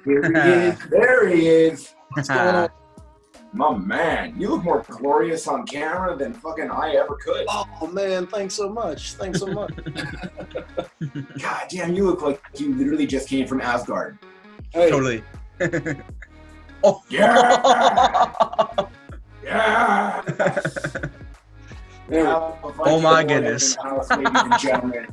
Here he is. There he is. What's going on? My man, you look more glorious on camera than fucking I ever could. Oh man, thanks so much. Thanks so much. God damn, you look like you literally just came from Asgard. Hey, Totally. Oh. Yeah. Yeah. Oh my goodness. House, ladies and gentlemen.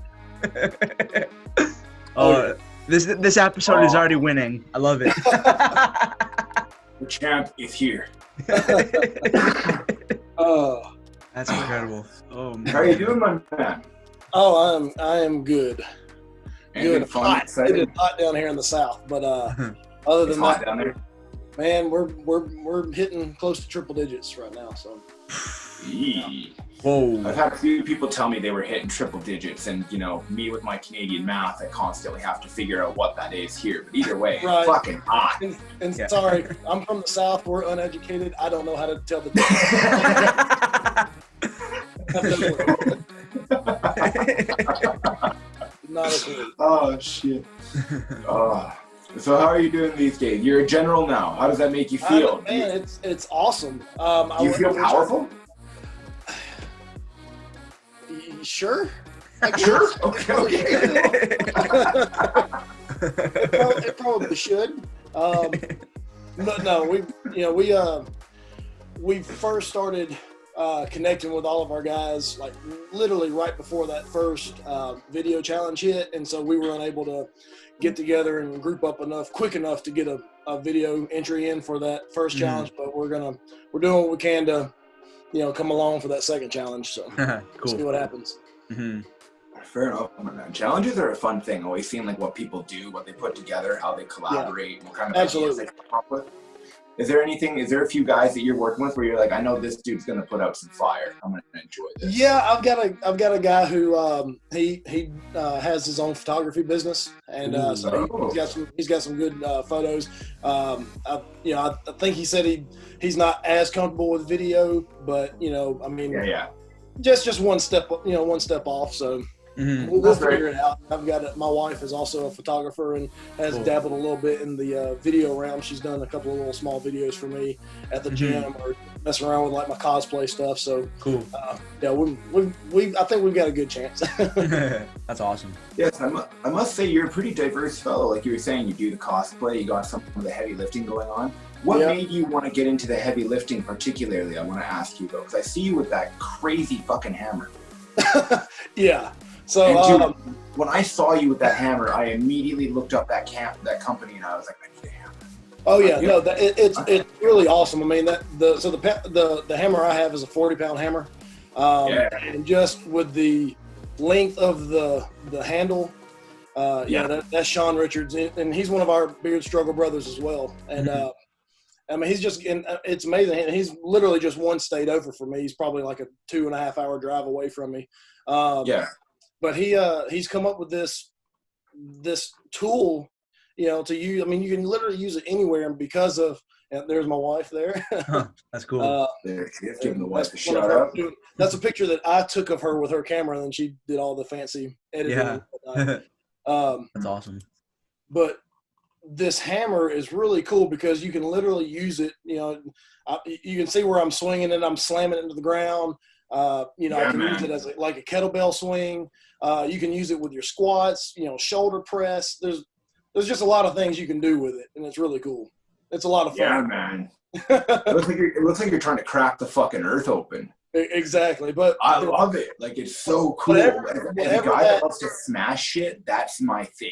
Oh, this episode is already winning. I love it. The champ is here. Oh, That's incredible. Oh man. How are you doing, my man? oh, I am good. Anything Good. fun, Hot. It exciting? is hot down here in the south, but other It's than hot that, down there. man, we're hitting close to triple digits right now. So Eee. Whoa. I've had a few people tell me they were hitting triple digits, and you know, me with my Canadian math, I constantly have to figure out what that is here. But either way, Right. fucking hot. and Yeah. sorry, I'm from the south. We're uneducated. I don't know how to tell the difference. Not a clue. Oh shit. So how are you doing these days? You're a general now. How does that make you feel? Man, it's awesome. Do you feel powerful? Sure. Sure. Okay. It probably should. But no, we first started connecting with all of our guys like literally right before that first video challenge hit, and so we were unable to get together and group up quick enough to get a video entry in for that first challenge. But we're doing what we can to come along for that second challenge. So Cool. see what happens. Mm-hmm. Fair enough, man. Challenges are a fun thing. Always seeing like what people do, what they put together, how they collaborate, what kind of ideas they come up with. Is there a few guys that you're working with where you're like, I know this dude's gonna put out some fire. I'm gonna enjoy this. Yeah, I've got a guy who he has his own photography business, and so he's got some good photos. I think he said he's not as comfortable with video, but I mean, Yeah. just one step off. So we'll figure it out. My wife is also a photographer and has dabbled a little bit in the video realm. She's done a couple of little small videos for me at the gym or messing around with like my cosplay stuff. So Cool. Yeah, I think we've got a good chance. That's awesome. Yes, I must say you're a pretty diverse fellow. Like you were saying, you do the cosplay, you got some of the heavy lifting going on. What made you want to get into the heavy lifting particularly? I want to ask you though, because I see you with that crazy fucking hammer. Yeah. So and dude, when I saw you with that hammer, I immediately looked up that company, and I was like, I need a hammer. Oh yeah, no, it's really awesome. I mean, the hammer I have is a 40-pound hammer, and just with the length of the handle, that's Sean Richards, and he's one of our Beard Struggle brothers as well. And I mean, it's amazing. He's literally just one state over from me. He's probably like a 2.5-hour drive away from me. But he's come up with this tool, to use. I mean, you can literally use it anywhere, and because of there's my wife there. That's cool. Giving the wife a shout out. That's a picture that I took of her with her camera, and then she did all the fancy editing. Yeah. That's awesome. But this hammer is really cool because you can literally use it. You can see where I'm swinging it. I'm slamming it into the ground. I can use it as like a kettlebell swing. You can use it with your squats, shoulder press. There's just a lot of things you can do with it, and it's really cool. It's a lot of fun. Yeah, man. It looks like you're trying to crack the fucking earth open. Exactly, but I love it. Like, it's so cool. As a guy that loves to smash shit, that's my thing.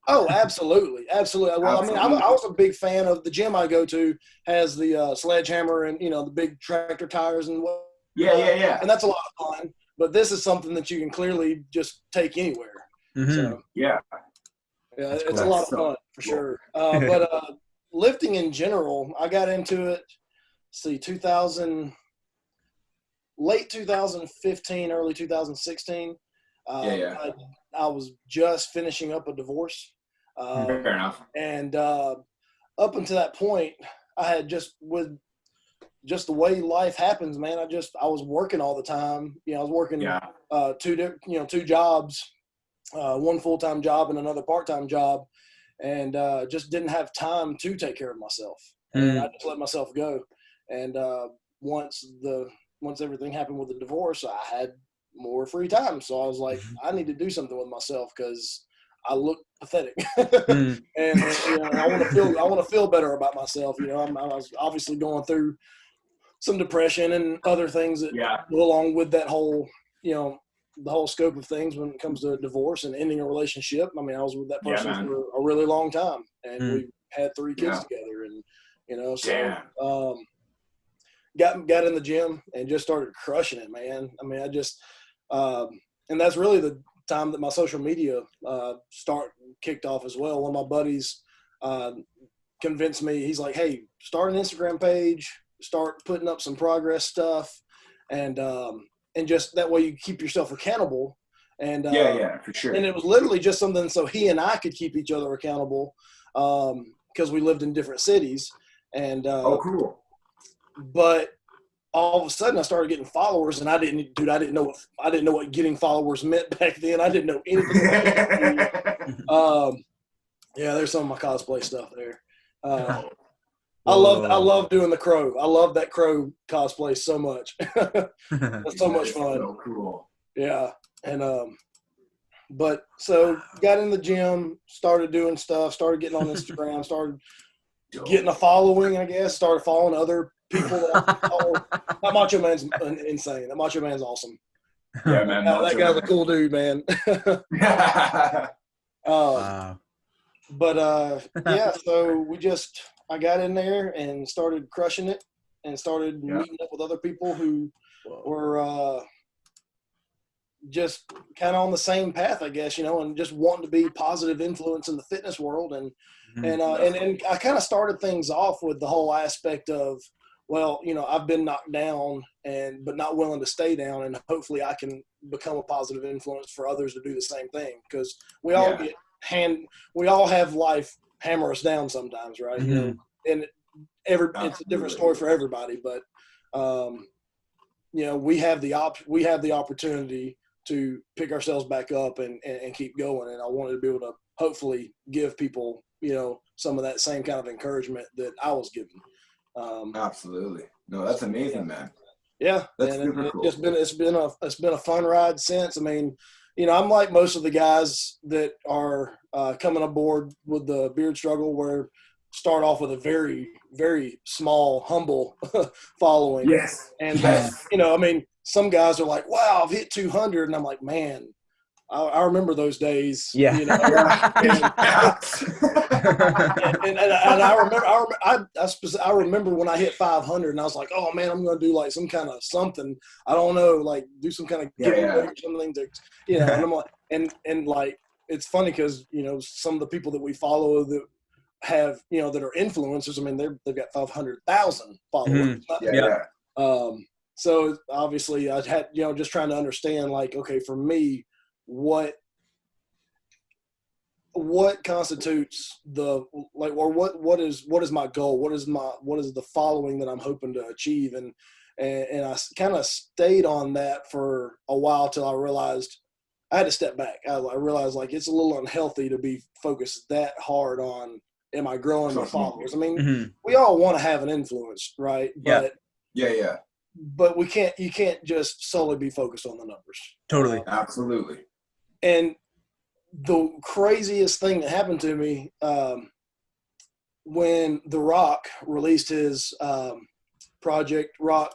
Oh, absolutely. Well, I mean, I was a big fan of the gym I go to has the sledgehammer and, the big tractor tires and what. Yeah. And that's a lot of fun. But this is something that you can clearly just take anywhere. Mm-hmm. So, yeah, it's a lot of fun for sure. But lifting in general, I got into it, late 2015, early 2016. I was just finishing up a divorce. Fair enough. And up until that point, I had with the way life happens, man. I was working all the time. I was working two jobs, one full-time job and another part-time job. and just didn't have time to take care of myself. And I just let myself go. And once everything happened with the divorce, I had more free time. So I was like, I need to do something with myself because I look pathetic, and you know, I want to feel better about myself. You know, I was obviously going through some depression and other things that go along with that whole, you know, the whole scope of things when it comes to divorce and ending a relationship. I mean, I was with that person for a really long time, and we had 3 kids together, and you know, so got in the gym and just started crushing it, man. I mean, I just and that's really the time that my social media kicked off as well. One of my buddies convinced me. He's like, "Hey, start an Instagram page, start putting up some progress stuff, and just that way you keep yourself accountable." And for sure. And it was literally just something so he and I could keep each other accountable because we lived in different cities. And cool. But all of a sudden I started getting followers, and I didn't know what getting followers meant back then. I didn't know anything. There's some of my cosplay stuff there. I love doing the crow. I love that crow cosplay so much. That's so much fun. So cool. Yeah. And but so got in the gym, started doing stuff, started getting on Instagram, started getting a following, I guess, started following other people that I follow. That Macho Man's insane. That Macho Man's awesome. Yeah, man. That guy's a cool dude, man. Wow. But so I got in there and started crushing it and started meeting up with other people who were just kind of on the same path, I guess, you know, and just wanting to be positive influence in the fitness world. And I kind of started things off with the whole aspect of, well, you know, I've been knocked down but not willing to stay down, and hopefully I can become a positive influence for others to do the same thing, because we all have life hammer us down sometimes, right? You know, and it's a different story for everybody, but you know, we have the opportunity to pick ourselves back up and keep going. And I wanted to be able to hopefully give people, you know, some of that same kind of encouragement that I was given. Absolutely. No, that's amazing, man. Yeah. That's super cool. It's been a fun ride since. I mean, you know, I'm like most of the guys that are coming aboard with the beard struggle, where start off with a very, very small, humble following. Yes. And, you know, I mean, some guys are like, wow, I've hit 200. And I'm like, man, I remember those days. Yeah. You know? And I remember when I hit 500, and I was like, oh man, I'm going to do like some kind of something. I don't know, like do some kind of giveaway or something to, you know, and I'm like, and like, it's funny because, you know, some of the people that we follow that have, you know, that are influencers, I mean, they've got 500,000 followers. So obviously I had, you know, just trying to understand, like, okay, for me, what constitutes what is my goal? What is the following that I'm hoping to achieve? And I kind of stayed on that for a while till I realized I had to step back. I realized, like, it's a little unhealthy to be focused that hard on, am I growing my followers? I mean, we all want to have an influence, right? But but you can't just solely be focused on the numbers. Totally. Absolutely. And the craziest thing that happened to me when The Rock released his Project Rock,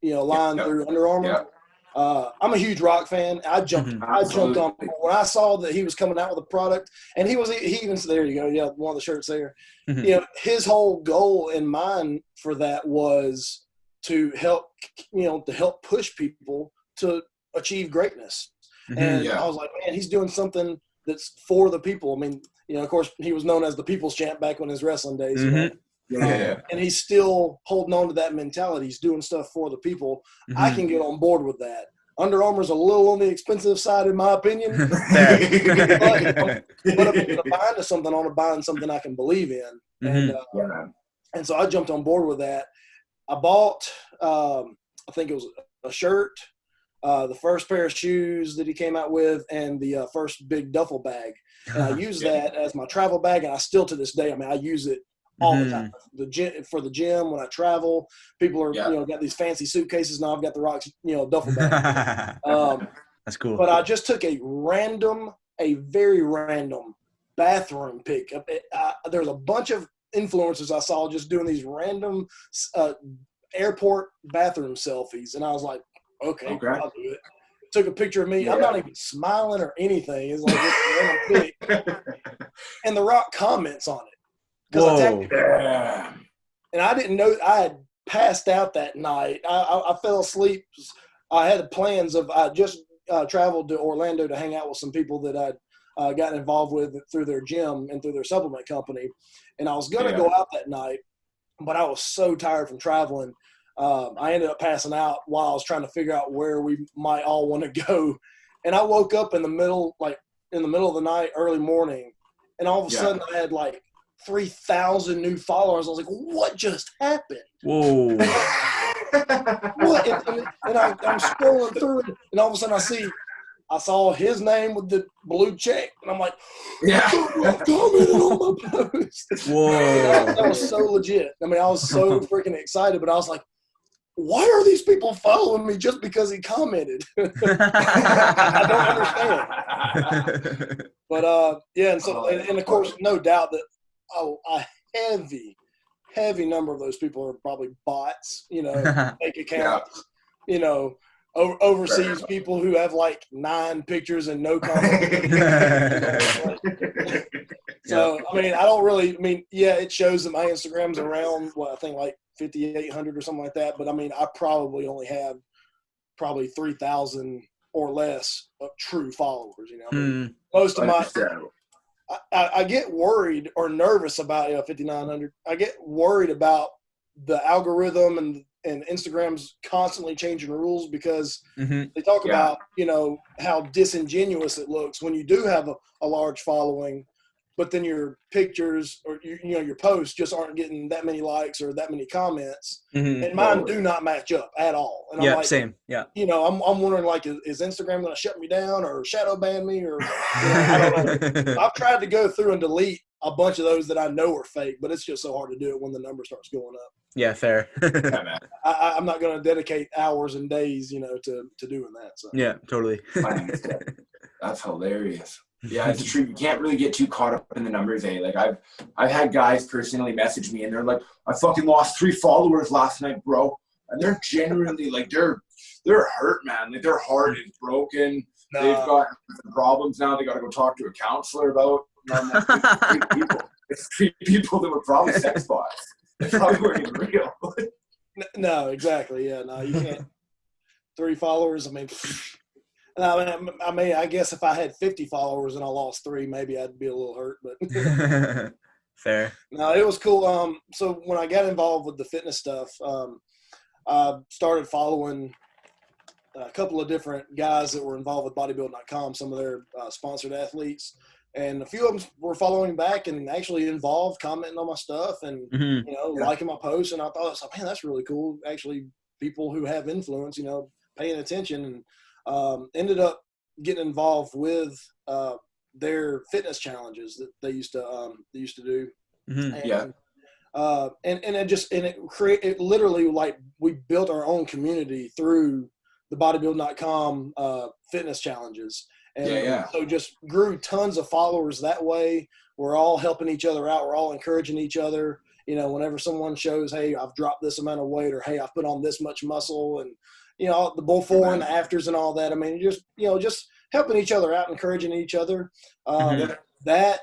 you know, line through Under Armour. I'm a huge Rock fan. I jumped on when I saw that he was coming out with a product, and he even, there you go, one of the shirts there. You know, his whole goal in mind for that was to help push people to achieve greatness. And I was like, man, he's doing something that's for the people. I mean, you know, of course, he was known as the People's Champ back in his wrestling days. You know? And he's still holding on to that mentality. He's doing stuff for the people. I can get on board with that. Under Armour's a little on the expensive side, in my opinion. but if I'm going to buy into something, I want to buy into something I can believe in. And so I jumped on board with that. I bought, I think it was a shirt, the first pair of shoes that he came out with, and the first big duffel bag. And I use that as my travel bag, and I still to this day, I mean, I use it all the time. For the gym, when I travel, people are, got these fancy suitcases. Now I've got the Rocks, duffel bag. That's cool. But I just took a very random bathroom pic. There's a bunch of influencers I saw just doing these random airport bathroom selfies, and I was like, okay, I'll do it. Took a picture of me. I'm not even smiling or anything. It's like this random pic. And The Rock comments on it. Whoa. And I didn't know, I had passed out that night. I fell asleep. I had plans of, I just traveled to Orlando to hang out with some people that I'd gotten involved with through their gym and through their supplement company. And I was going to go out that night, but I was so tired from traveling. I ended up passing out while I was trying to figure out where we might all want to go. And I woke up in the middle of the night, early morning, and all of a sudden I had like 3,000 new followers. I was like, what just happened? Whoa. What? And I'm scrolling through it, and all of a sudden I saw his name with the blue check, and I'm like, commented on my post. Whoa. That was so legit. I mean, I was so freaking excited, but I was like, why are these people following me just because he commented? I don't understand. But and of course, no doubt that a heavy number of those people are probably bots, fake accounts, overseas people who have like 9 pictures and no comments. So, I mean, it shows that my Instagram's around, I think like 5,800 or something like that. But I mean, I probably only have 3,000 or less of true followers, Most of my, I get worried or nervous about 5,900. I get worried about the algorithm and Instagram's constantly changing rules because they talk about, how disingenuous it looks when you do have a large following, but then your pictures or your posts just aren't getting that many likes or that many comments, and mine do not match up at all. And I'm like, same. Yeah. I'm wondering, like, is Instagram going to shut me down or shadow ban me or I don't know. I've tried to go through and delete a bunch of those that I know are fake, but it's just so hard to do it when the number starts going up. Yeah, fair. I'm not going to dedicate hours and days, to doing that. So. Yeah, totally. That's hilarious. Yeah, it's true. You can't really get too caught up in the numbers, eh? Like I've had guys personally message me and they're like, I fucking lost 3 followers last night, bro. And they're genuinely like, they're hurt, man. Like their heart is broken. No. They've got some problems now. They got to go talk to a counselor about. It's 3 people that were probably sex bots. They probably weren't even real. No, exactly. Yeah, no, you can't. 3 followers. I mean, I guess if I had 50 followers and I lost 3, maybe I'd be a little hurt. But fair. No, it was cool. So when I got involved with the fitness stuff, I started following a couple of different guys that were involved with bodybuilding.com, some of their sponsored athletes. And a few of them were following back and actually involved, commenting on my stuff and, liking my posts. And I thought, man, that's really cool. Actually, people who have influence, paying attention, and ended up getting involved with their fitness challenges that they used to do. And, it literally, like, we built our own community through the bodybuilding.com fitness challenges. And so just grew tons of followers that way. We're all helping each other out. We're all encouraging each other. Whenever someone shows, hey, I've dropped this amount of weight, or hey, I've put on this much muscle, and, the before and the afters and all that. I mean, just helping each other out, encouraging each other. That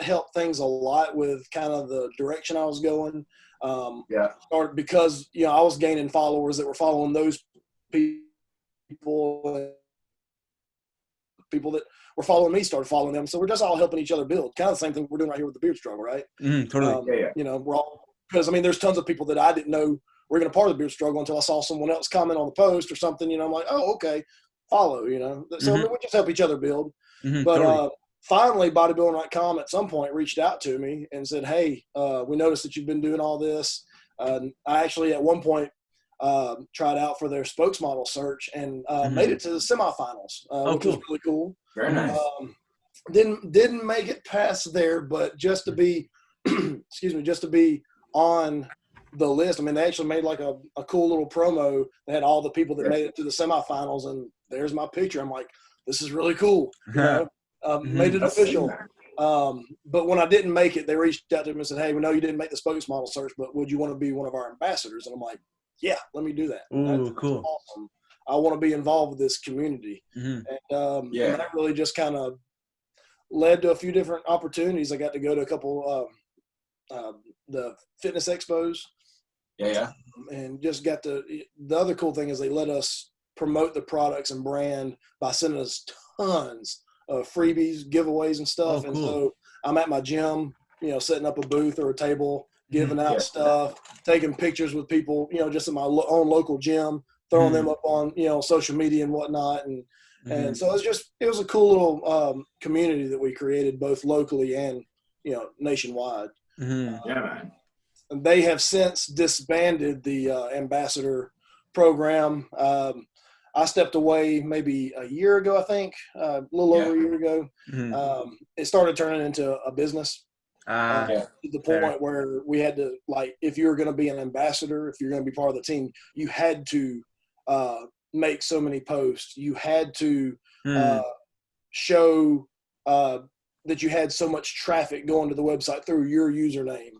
helped things a lot with kind of the direction I was going. Because, I was gaining followers that were following those people. People that were following me started following them. So we're just all helping each other build. Kind of the same thing we're doing right here with the beard struggle, right? Totally. We're all, because there's tons of people that I didn't know were going to part of the beard struggle until I saw someone else comment on the post or something. I'm like, oh, okay, follow. So we just help each other build. But totally. Finally, bodybuilding.com at some point reached out to me and said, hey, we noticed that you've been doing all this. I actually at one point tried out for their spokesmodel search and made it to the semifinals, which was really cool. Very nice. Didn't make it past there, but just to be, just to be on the list. I mean, they actually made like a cool little promo. They had all the people that made it to the semifinals, and there's my picture. I'm like, this is really cool. You know? Made it official. But when I didn't make it, they reached out to me and said, hey, we know you didn't make the spokesmodel search, but would you want to be one of our ambassadors? And I'm like, yeah, let me do that. Ooh, cool. Awesome. I want to be involved with this community. And that really just kind of led to a few different opportunities. I got to go to a couple the fitness expos. And just got to – the other cool thing is they let us promote the products and brand by sending us tons of freebies, giveaways and stuff. And so I'm at my gym, setting up a booth or a table, giving out stuff, taking pictures with people, just in my own local gym, throwing them up on, social media and whatnot. And so it was a cool little community that we created both locally and, nationwide. Yeah, man. And they have since disbanded the ambassador program. I stepped away maybe a year ago, I think, a little over a year ago. It started turning into a business to the point where we had to, like, if you were going to be an ambassador, if you're going to be part of the team, you had to make so many posts. You had to show that you had so much traffic going to the website through your username.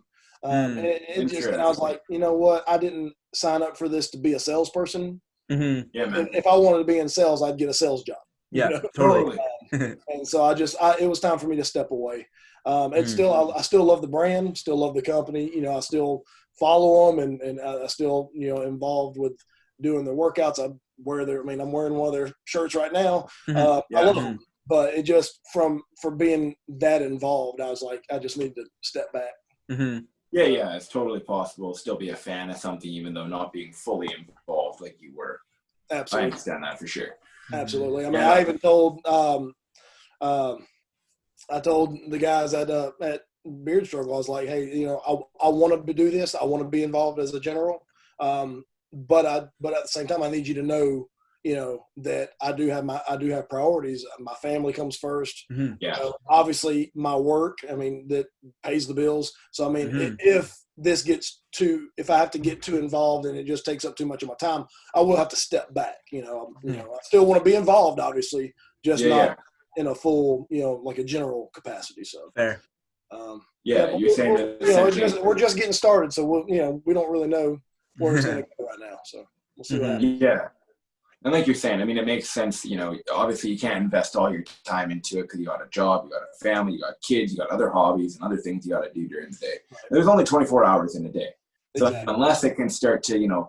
And I was like, you know what? I didn't sign up for this to be a salesperson. Yeah, man. If I wanted to be in sales, I'd get a sales job. Yeah, totally. And so it was time for me to step away. I still love the brand, still love the company. I still follow them and I still, involved with doing their workouts. I'm wearing one of their shirts right now. I love them. But it just for being that involved, I was like, I just need to step back. Yeah, it's totally possible to still be a fan of something even though not being fully involved like you were. Absolutely. I understand that for sure. Absolutely. I mean, I even told I told the guys at Beard Struggle, I was like, hey, I want to do this. I want to be involved as a general. But at the same time, I need you to know, that I do have priorities. My family comes first. Obviously my work, that pays the bills. So, if I have to get too involved and it just takes up too much of my time, I will have to step back. I still want to be involved, obviously, just not in a full, like a general capacity. So fair. You're saying we're just getting started. So we don't really know where it's going to go right now. So we'll see what happens. Yeah. And like you're saying, it makes sense, obviously you can't invest all your time into it because you got a job, you got a family, you got kids, you got other hobbies and other things you got to do during the day. Right. There's only 24 hours in a day. So unless it can start to,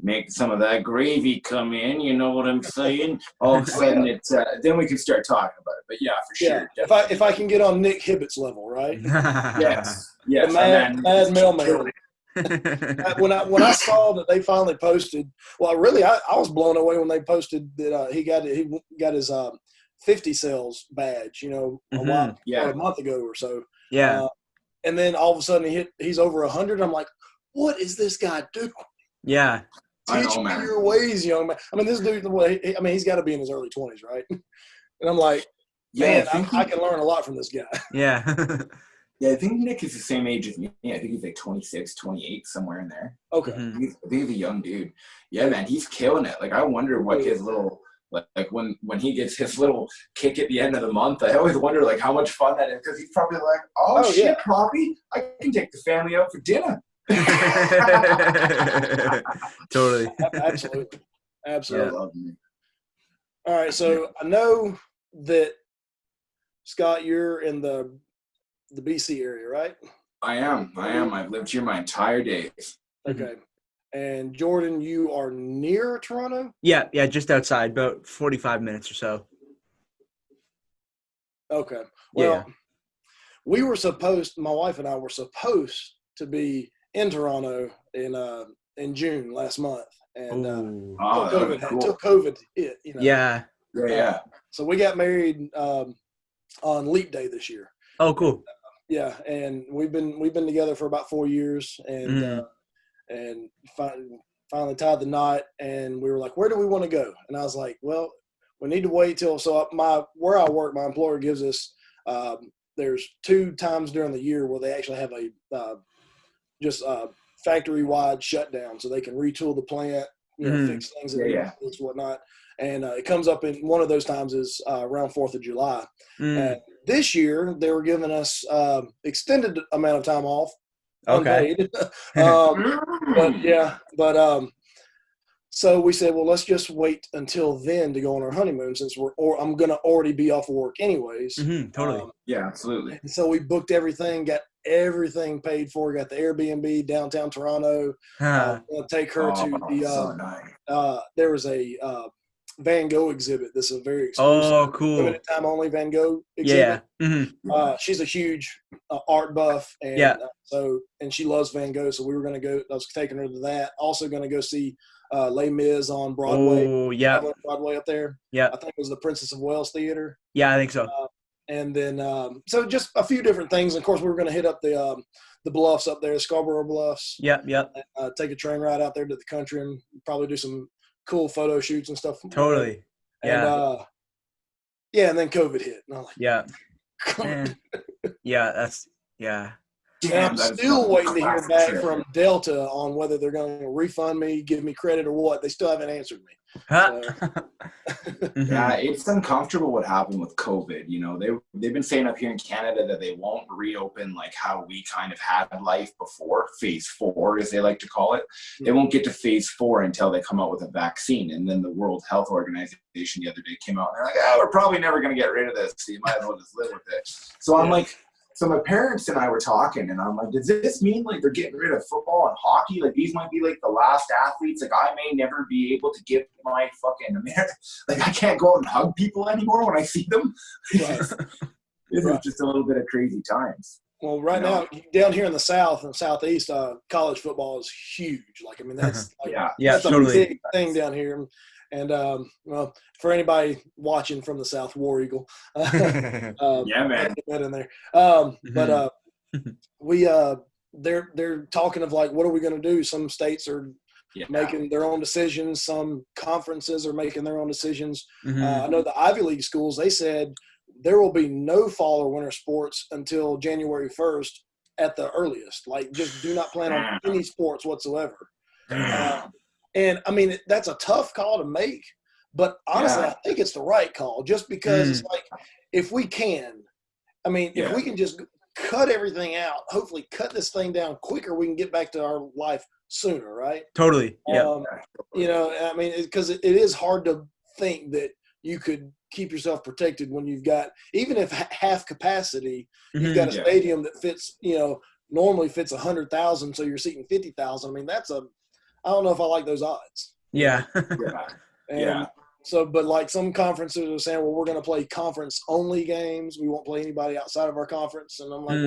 make some of that gravy come in, you know what I'm saying? All of a sudden then we can start talking about it. But yeah, for sure. If I can get on Nick Hibbett's level, right? Yes. The mad mailman. When I saw that they finally posted, I was blown away when they posted that he got his 50 sales badge, a month ago or so. Yeah. And then all of a sudden he's over 100. I'm like, what is this guy doing? Yeah. Teach me your ways, young man. This dude, he's got to be in his early 20s, right? And I'm like, man, I can learn a lot from this guy. Yeah. Yeah, I think Nick is the same age as me. I think he's like 26, 28, somewhere in there. Okay. I think he's a young dude. Yeah, man, he's killing it. Like, I wonder what his little, like when he gets his little kick at the end of the month, I always wonder, like, how much fun that is. Because he's probably like, oh shit, Poppy, I can take the family out for dinner. Totally. Absolutely. I love me. All right, so I know that, Scott, you're in the BC area, right? I am. I've lived here my entire days. Okay. And Jordan, you are near Toronto? Yeah, just outside, about 45 minutes or so. Okay. Well, my wife and I were supposed to be in Toronto in June last month. And until COVID hit, Yeah. So we got married on Leap Day this year. Oh, cool. And we've been together for about 4 years, and finally tied the knot, and we were like, where do we want to go? And I was like, well, we need to wait till, so where I work, my employer gives us, there's 2 times during the year where they actually have a factory-wide shutdown, so they can retool the plant, fix things and whatnot. And it comes up in one of those times is around 4th of July. This year, they were giving us extended amount of time off, unpaid. So we said, well, let's just wait until then to go on our honeymoon, since I'm going to already be off of work anyways. Totally. Yeah, absolutely. And so we booked everything, got everything paid for, got the Airbnb downtown Toronto. We'll take her to the there was a Van Gogh exhibit. This is a very exclusive, limited time only Van Gogh exhibit. She's a huge art buff, and and she loves Van Gogh. So we were going to go. I was taking her to that. Also going to go see Les Mis on Broadway. Broadway up there. Yeah, I think it was the Princess of Wales Theater. Yeah, I think so. And then so just a few different things. Of course, we were going to hit up the bluffs up there, the Scarborough Bluffs. Take a train ride out there to the country and probably do some cool photo shoots and stuff. Totally. And, and then COVID hit. And I'm like, Damn, I'm still waiting to hear back from Delta on whether they're going to refund me, give me credit, or what. They still haven't answered me. Yeah, it's uncomfortable what happened with COVID. You know, they've been saying up here in Canada that they won't reopen like how we kind of had life before, phase 4, as they like to call it. They won't get to phase 4 until they come out with a vaccine. And then the World Health Organization the other day came out and they're like, we're probably never going to get rid of this, so you might as well just live with it. So I'm like, so my parents and I were talking, and I'm like, does this mean like they're getting rid of football and hockey? Like these might be like the last athletes. Like I may never be able to give my fucking like I can't go out and hug people anymore when I see them. This is just a little bit of crazy times. Well, now down here in the South and Southeast, college football is huge. Like, I mean, that's that's a big thing down here. And, well, for anybody watching from the South, War Eagle. Man. Get that in there. But they're talking of like, what are we going to do? Some states are making their own decisions. Some conferences are making their own decisions. I know the Ivy League schools, they said there will be no fall or winter sports until January 1st at the earliest. Like, just do not plan on any sports whatsoever. And, I mean, that's a tough call to make, but honestly, I think it's the right call just because it's like, if we can, I mean, if we can just cut everything out, hopefully cut this thing down quicker, we can get back to our life sooner, right? Totally. You know, I mean, because it is hard to think that you could keep yourself protected when you've got, even if half capacity, you've got a stadium that fits, you know, normally fits 100,000, so you're seating 50,000. I mean, I don't know if I like those odds. So, but like some conferences are saying, well, we're going to play conference only games. We won't play anybody outside of our conference. And I'm like,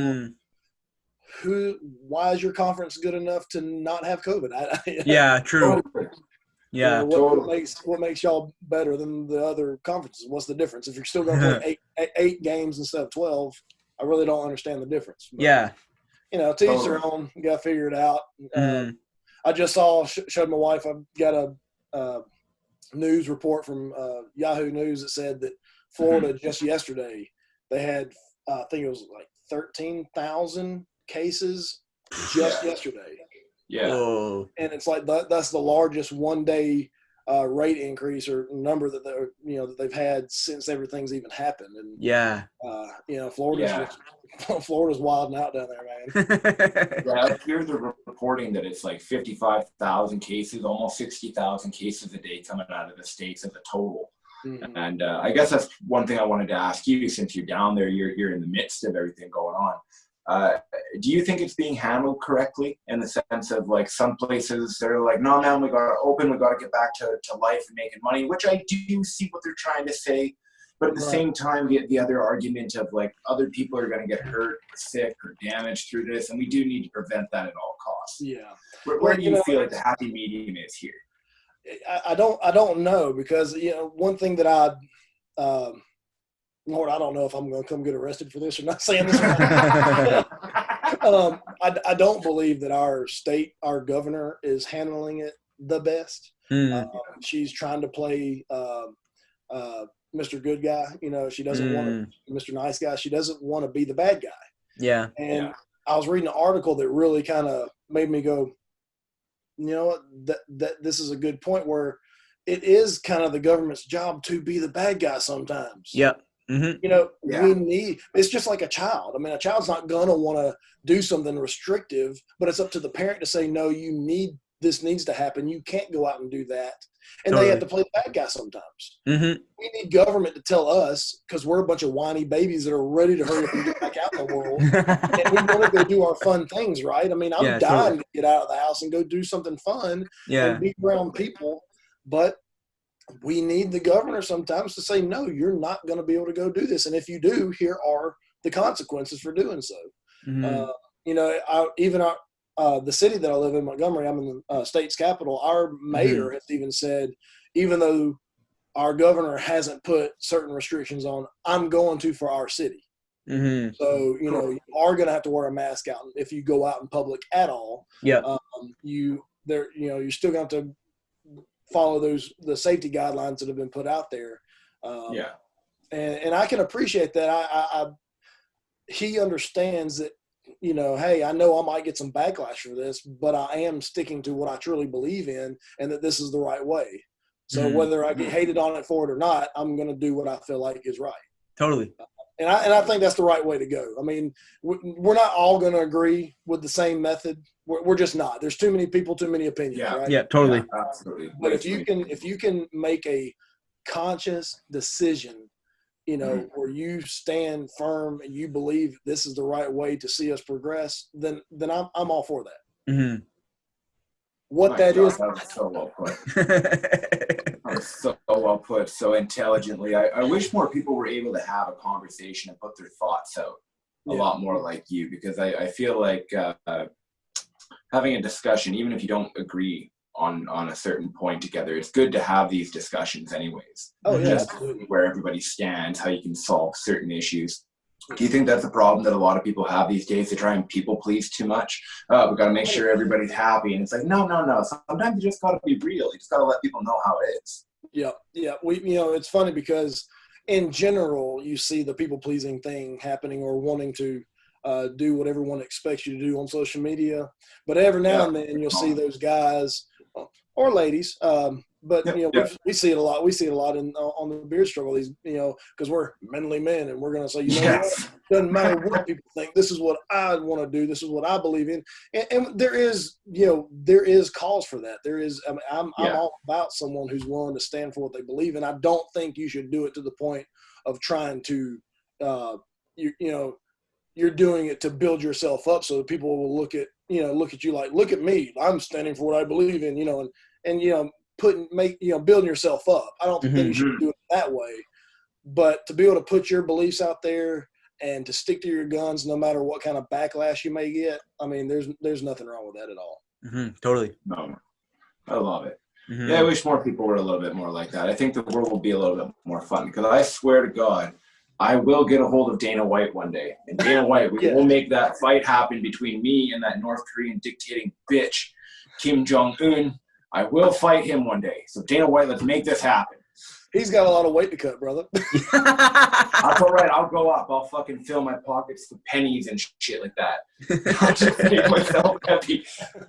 well, why is your conference good enough to not have COVID? True. What makes y'all better than the other conferences? What's the difference? If you're still going to play eight games instead of 12, I really don't understand the difference. But, you know, to each their own. You got to figure it out. I just showed my wife, I've got a news report from Yahoo News that said that Florida just yesterday, they had, I think it was like 13,000 cases just yesterday. Whoa. And it's like that's the largest one-day rate increase or number that they're, you know, that they've had since everything's even happened. And you know, Florida's wilding out down there, man. Here's the reporting that it's like 55,000 cases, almost 60,000 cases a day coming out of the states as a total. And I guess that's one thing I wanted to ask you, since you're down there, you're in the midst of everything going on. Do you think it's being handled correctly in the sense of like some places they're like, no, man, we got to open, we got to get back to life and making money, which I do see what they're trying to say. But at the same time, the other argument of like other people are going to get hurt or sick or damaged through this, and we do need to prevent that at all costs. Where do you feel like the happy medium is here? I don't know, because, you know, one thing that Lord, I don't know if I'm going to come get arrested for this or not saying this. I don't believe that our governor is handling it the best. Mm. She's trying to play Mr. Good Guy. She doesn't want to be Mr. Nice Guy. She doesn't want to be the bad guy. Yeah. And I was reading an article that really kind of made me go, you know what, that this is a good point, where it is kind of the government's job to be the bad guy sometimes. Yep. Mm-hmm. We need, it's just like a child. I mean, a child's not going to want to do something restrictive, but it's up to the parent to say, no, this needs to happen. You can't go out and do that. And They have to play the bad guy sometimes. Mm-hmm. We need government to tell us, because we're a bunch of whiny babies that are ready to hurry up and get back out in the world. And we want to go do our fun things, right? I mean, I'm dying to get out of the house and go do something fun and be around people. But we need the governor sometimes to say, no, you're not going to be able to go do this. And if you do, here are the consequences for doing so. Mm-hmm. The city that I live in, Montgomery, I'm in the state's capital. Our mayor has even said, even though our governor hasn't put certain restrictions on, I'm going to for our city. Mm-hmm. So, you are going to have to wear a mask out if you go out in public at all. Yeah. You're still going to have to follow the safety guidelines that have been put out there. And I can appreciate that. He understands that, hey, I know I might get some backlash for this, but I am sticking to what I truly believe in, and that this is the right way. So whether I get hated on it for it or not, I'm going to do what I feel like is right. Totally. And I think that's the right way to go. I mean, we're not all going to agree with the same method. We're just not. There's too many people, too many opinions. Right? Yeah, totally. Yeah, absolutely. But if you can make a conscious decision, where you stand firm and you believe this is the right way to see us progress, then I'm all for that. Mm-hmm. That was so well put. That was so well put, so intelligently. I wish more people were able to have a conversation and put their thoughts out a lot more like you, because I feel like having a discussion, even if you don't agree on a certain point together, it's good to have these discussions anyways. Just where everybody stands, how you can solve certain issues. Do you think that's a problem that a lot of people have these days? They try and people please too much. We got to make sure everybody's happy. And it's like, no. Sometimes you just got to be real. You just got to let people know how it is. Yeah. It's funny because in general, you see the people pleasing thing happening, or wanting to do what everyone expects you to do on social media. But every now and then you'll see those guys or ladies. We see it a lot. We see it a lot on the beard struggle. These, because we're manly men, and we're going to say, what? Doesn't matter what people think. This is what I want to do. This is what I believe in. And there is cause for that. There is. I'm all about someone who's willing to stand for what they believe in. I don't think you should do it to the point of trying to, you're doing it to build yourself up so that people will look at you like, look at me, I'm standing for what I believe in, and building yourself up. I don't think that you should do it that way, but to be able to put your beliefs out there and to stick to your guns no matter what kind of backlash you may get, I mean, there's nothing wrong with that at all. Mm-hmm. Totally. No, I love it. Mm-hmm. Yeah, I wish more people were a little bit more like that. I think the world will be a little bit more fun, because I swear to God, I will get a hold of Dana White one day. And Dana White, we'll make that fight happen between me and that North Korean dictating bitch, Kim Jong-un. I will fight him one day. So Dana White, let's make this happen. He's got a lot of weight to cut, brother. That's all right. I'll go up. I'll fucking fill my pockets with pennies and shit like that. I'll just make myself happy.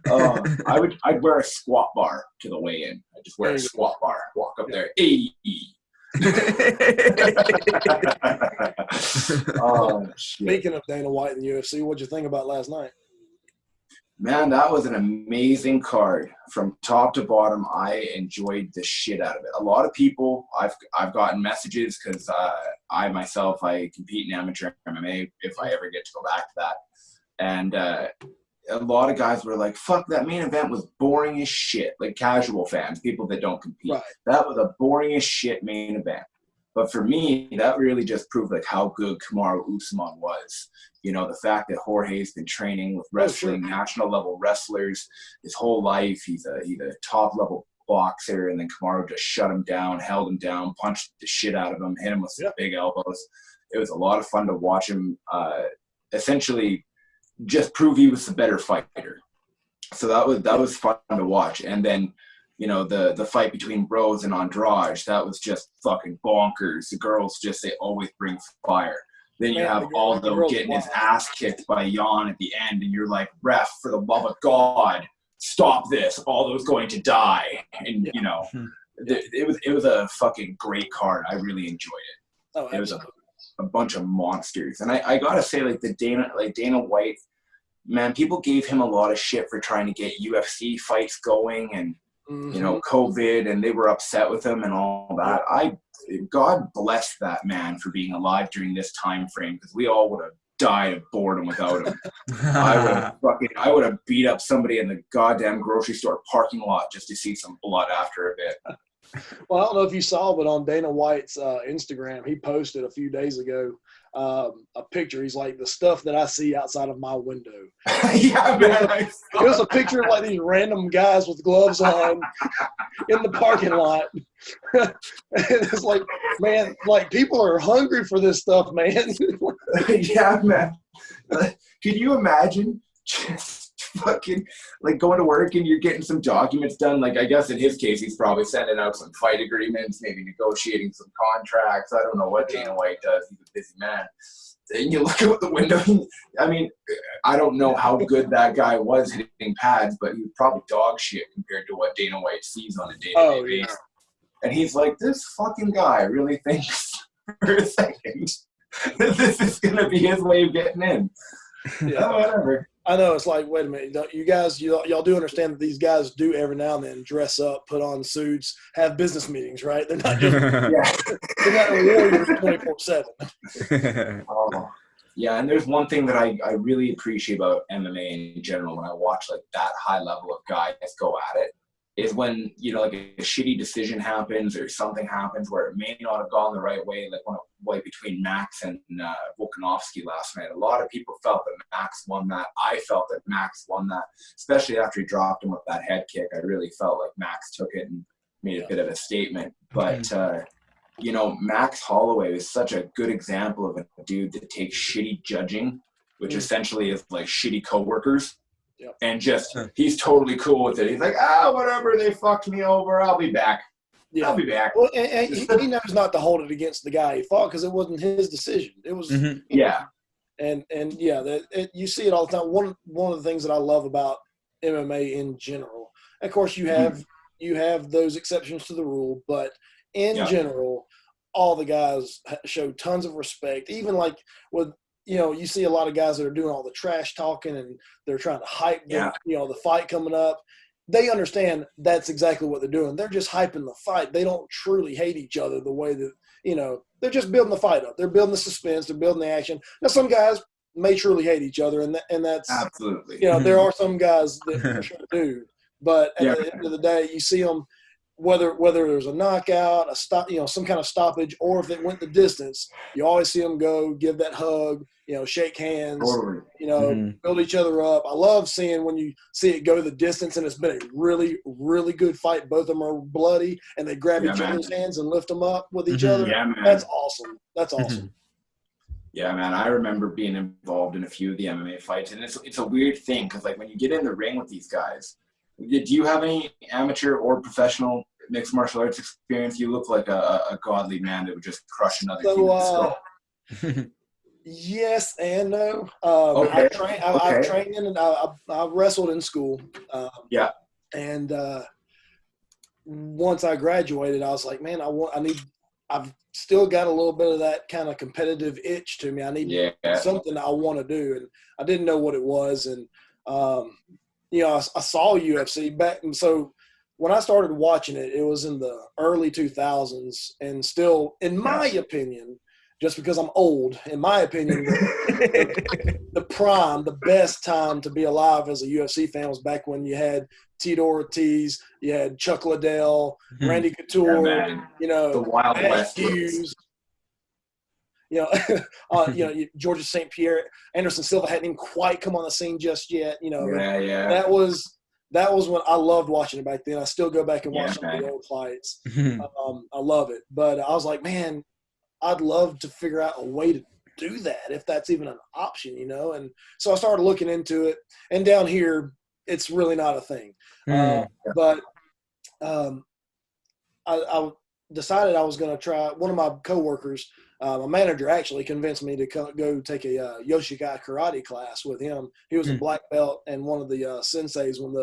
I'd wear a squat bar to the weigh-in. I'd just wear a squat bar. Walk up there. Hey. Speaking of Dana White and the UFC, what'd you think about last night? Man, that was an amazing card from top to bottom. I enjoyed the shit out of it. A lot of people, I've gotten messages, because I myself compete in amateur MMA if I ever get to go back to that, and a lot of guys were like, fuck, that main event was boring as shit. Like casual fans, people that don't compete. Right. That was a boring as shit main event. But for me, that really just proved like how good Kamaru Usman was. The fact that Jorge's been training with wrestling, national level wrestlers his whole life. He's a top level boxer, and then Kamaru just shut him down, held him down, punched the shit out of him, hit him with some big elbows. It was a lot of fun to watch him essentially just prove he was the better fighter. So that was fun to watch. And then the fight between Bros and Andrade, that was just fucking bonkers. The girls they always bring fire. Then you have Aldo getting his ass kicked by Jan at the end, and you're like, ref, for the love of God, stop this. Aldo's going to die. And, it was a fucking great card. I really enjoyed it. Oh, it was a bunch of monsters. And I got to say, Dana White, man, people gave him a lot of shit for trying to get UFC fights going and, COVID, and they were upset with him and all that. God bless that man for being alive during this time frame, because we all would have died of boredom without him. I would have beat up somebody in the goddamn grocery store parking lot just to see some blood after a bit. Well, I don't know if you saw, but on Dana White's Instagram, he posted a few days ago a picture. He's like, the stuff that I see outside of my window. Yeah, man. It was a picture of like these random guys with gloves on in the parking lot. It's like, man, like people are hungry for this stuff, man. Yeah, man. Can you imagine just fucking like going to work and you're getting some documents done? Like, I guess in his case, he's probably sending out some fight agreements, maybe negotiating some contracts. I don't know what Dana White does. He's a busy man. And you look out the window. I mean, I don't know how good that guy was hitting pads, but he was probably dog shit compared to what Dana White sees on a day-to-day basis. And he's like, this fucking guy really thinks for a second that this is going to be his way of getting in. Yeah, whatever. I know. It's like, wait a minute. You guys, y'all do understand that these guys do every now and then dress up, put on suits, have business meetings, right? They're not just they're not warriors 24/7. Yeah, and there's one thing that I really appreciate about MMA in general when I watch like that high level of guys go at it, is when, like a shitty decision happens or something happens where it may not have gone the right way, like between Max and Volkanovski last night. A lot of people felt that Max won that. I felt that Max won that, especially after he dropped him with that head kick. I really felt like Max took it and made a bit of a statement. But, Max Holloway is such a good example of a dude that takes shitty judging, which essentially is like shitty coworkers. Yep. And he's totally cool with it. He's like, whatever, they fucked me over. I'll be back. Yeah. I'll be back. Well, and he knows not to hold it against the guy he fought because it wasn't his decision. It was, yeah. And you see it all the time. One of the things that I love about MMA in general, of course, you have those exceptions to the rule, but in general, all the guys show tons of respect. Even like with, you see a lot of guys that are doing all the trash talking and they're trying to hype the fight coming up. They understand that's exactly what they're doing. They're just hyping the fight. They don't truly hate each other the way that, they're just building the fight up. They're building the suspense. They're building the action. Now, some guys may truly hate each other, and that's absolutely. There are some guys that for sure do. But at the end of the day, you see them, whether there's a knockout, a stop, some kind of stoppage, or if it went the distance, you always see them go give that hug, shake hands, build each other up. I love seeing when you see it go the distance and it's been a really, really good fight. Both of them are bloody and they grab each other's hands and lift them up with each other. Yeah, man. That's awesome. That's awesome. Yeah, man. I remember being involved in a few of the MMA fights, and it's a weird thing because like when you get in the ring with these guys, do you have any amateur or professional mixed martial arts experience? You look like a godly man that would just crush another human skull. Yes and no. Okay. I trained and I wrestled in school. And once I graduated, I was like, man, I've still got a little bit of that kind of competitive itch to me. I need something I want to do, and I didn't know what it was. And I saw UFC back, and so when I started watching it, it was in the early 2000s, and still, in my opinion, just because I'm old, in my opinion, the prime, the best time to be alive as a UFC fan was back when you had Tito Ortiz, you had Chuck Liddell, Randy Couture, the Wild West Hughes, Georges St. Pierre, Anderson Silva hadn't even quite come on the scene just yet. That was when I loved watching it back then. I still go back and watch some of the old fights. I love it. But I was like, man, I'd love to figure out a way to do that if that's even an option, And so I started looking into it. And down here, it's really not a thing. But I decided I was going to try. One of my coworkers, my manager actually convinced me to go take a Yoshikai karate class with him. He was a black belt and one of the senseis when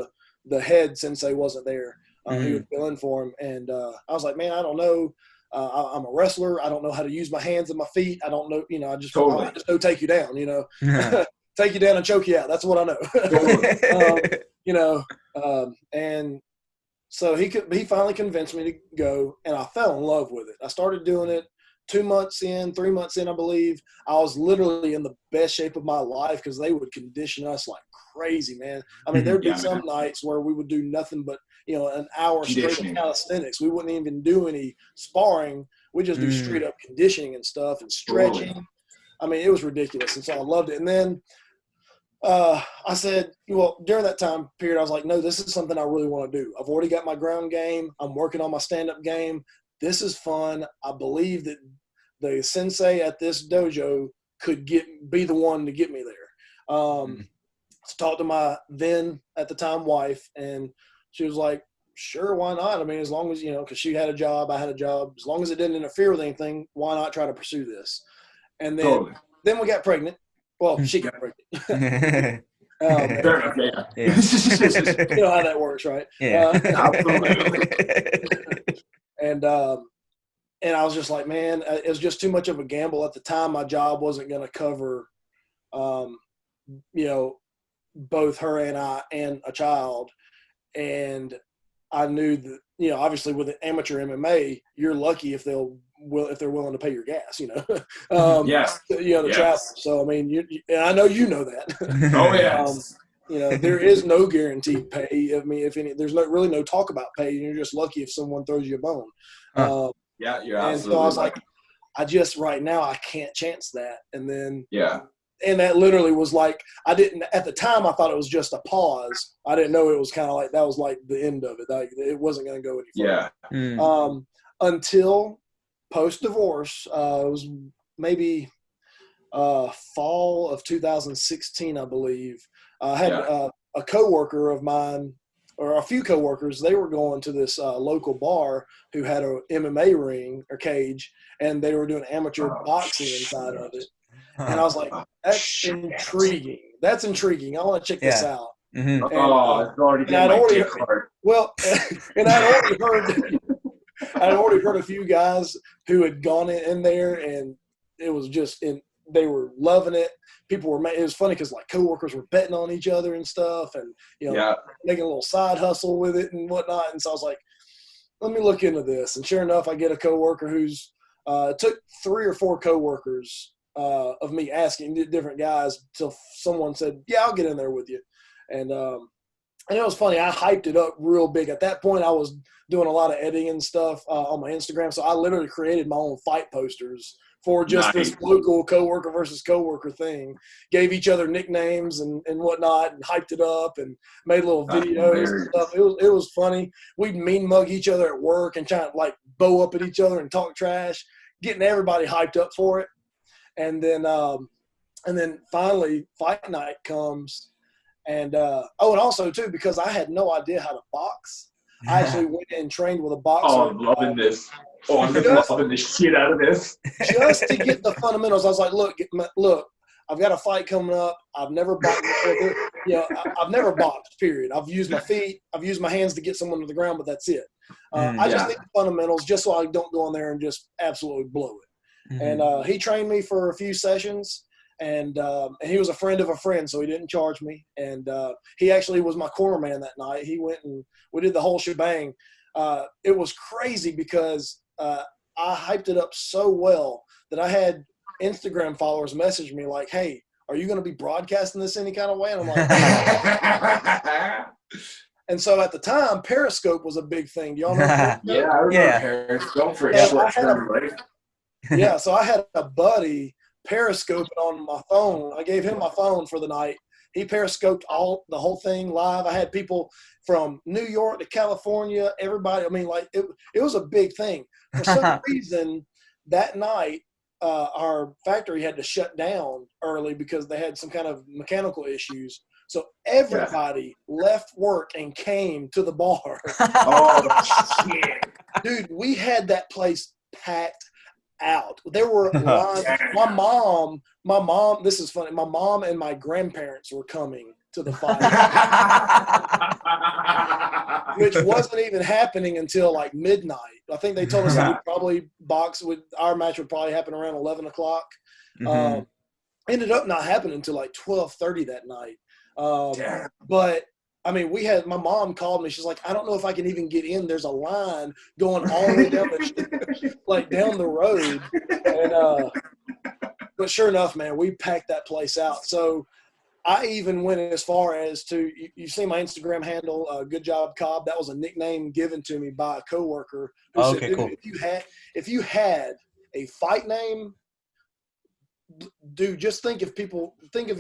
the head sensei wasn't there. He would fill in for him. And I was like, man, I don't know. I'm a wrestler. I don't know how to use my hands and my feet. I don't know. I just know take you down, take you down and choke you out. That's what I know. And so he finally convinced me to go, and I fell in love with it. I started doing it 3 months in, I believe. I was literally in the best shape of my life because they would condition us like crazy, man. I mean, there'd be some nights where we would do nothing but, an hour straight of calisthenics. We wouldn't even do any sparring. We just do straight up conditioning and stuff and stretching. Totally. I mean, it was ridiculous. And so I loved it. And then I said, during that time period, I was like, no, this is something I really want to do. I've already got my ground game. I'm working on my stand-up game. This is fun. I believe that the sensei at this dojo could be the one to get me there. Talked to my then at the time wife, and she was like, sure, why not? I mean, as long as, because she had a job, I had a job. As long as it didn't interfere with anything, why not try to pursue this? And then we got pregnant. Well, she got pregnant. Fair enough, yeah. You know how that works, right? Yeah. And I was just like, man, it was just too much of a gamble. At the time, my job wasn't going to cover, both her and I and a child. And I knew that, obviously with amateur MMA, you're lucky if they're willing to pay your gas, travel. So, I mean, and I know you know that. Oh, yes. There is no guaranteed pay. I mean, if any, there's really no talk about pay. You're just lucky if someone throws you a bone. Yeah, you're absolutely and so I was like, right now, I can't chance that. And then, and that literally was like, at the time, I thought it was just a pause. I didn't know it was kind of like, that was like the end of it. Like, it wasn't going to go any further. Yeah. Until post-divorce, it was maybe fall of 2016, I believe. I had a coworker of mine, or a few coworkers, they were going to this local bar who had a MMA ring or cage, and they were doing amateur boxing inside of it. And I was like, that's intriguing. That's intriguing. I want to check this out. Mm-hmm. It's already getting my dick hard. Well, and I'd already heard a few guys who had gone in there, and it was just they were loving it. People were, it was funny because like coworkers were betting on each other and stuff, and making a little side hustle with it and whatnot. And so I was like, let me look into this. And sure enough, I get a coworker who's took 3 or 4 coworkers of me asking different guys till someone said, yeah, I'll get in there with you. And it was funny. I hyped it up real big. At that point, I was doing a lot of editing and stuff on my Instagram. So I literally created my own fight posters for just this local coworker versus coworker thing. Gave each other nicknames and whatnot, and hyped it up and made little videos and stuff. It was funny. We'd mean mug each other at work and try to like bow up at each other and talk trash, getting everybody hyped up for it. And then finally fight night comes. And and also too, because I had no idea how to box, I actually went and trained with a boxer. Oh, I'm loving this. Oh, I'm just loving the shit out of this. Just to get the fundamentals. I was like, look, I've got a fight coming up. I've never boxed before. I've never boxed, period. I've used my feet. I've used my hands to get someone to the ground, but that's it. I just need the fundamentals just so I don't go in there and just absolutely blow it. Mm-hmm. And he trained me for a few sessions. And he was a friend of a friend, so he didn't charge me. And he actually was my corner man that night. He went and we did the whole shebang. It was crazy because I hyped it up so well that I had Instagram followers message me like, hey, are you going to be broadcasting this any kind of way? And I'm like, and so at the time, Periscope was a big thing. Do y'all know Periscope? Yeah, I remember Periscope for short term, right? Yeah, so I had a buddy Periscoped on my phone. I gave him my phone for the night. He Periscoped the whole thing live. I had people from New York to California, everybody. I mean, like it was a big thing. For some reason, that night, our factory had to shut down early because they had some kind of mechanical issues. So everybody left work and came to the bar. Oh, shit. Dude, we had that place packed out. There were lines. My mom, this is funny. My mom and my grandparents were coming to the fight, which wasn't even happening until like midnight. I think they told us that we'd probably our match would probably happen around 11 o'clock. Ended up not happening until like 12:30 that night. But I mean, my mom called me. She's like, I don't know if I can even get in. There's a line going all the way down down the road. And, but sure enough, man, we packed that place out. So I even went as far as to, you see my Instagram handle, GoodJobbCobb. That was a nickname given to me by a coworker who said, dude, cool. if you had a fight name, dude, just think of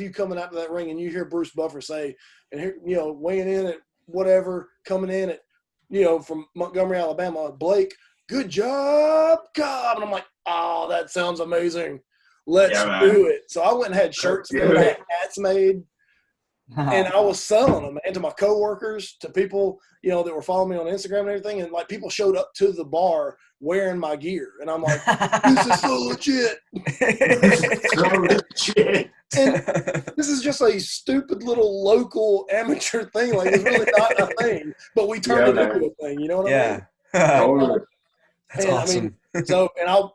you coming out to that ring and you hear Bruce Buffer say, and here, weighing in at whatever, coming in at, from Montgomery, Alabama, Blake, good job, Cobb. And I'm like, oh, that sounds amazing. Let's do it. So I went and had shirts made, hats made, and I was selling them, and to my coworkers, to people, that were following me on Instagram and everything. And like people showed up to the bar wearing my gear. And I'm like, this is so legit. So legit. And this is just a stupid little local amateur thing. Like it's really not a thing, but we turned it into a thing. You know what I mean? Totally. That's awesome. So I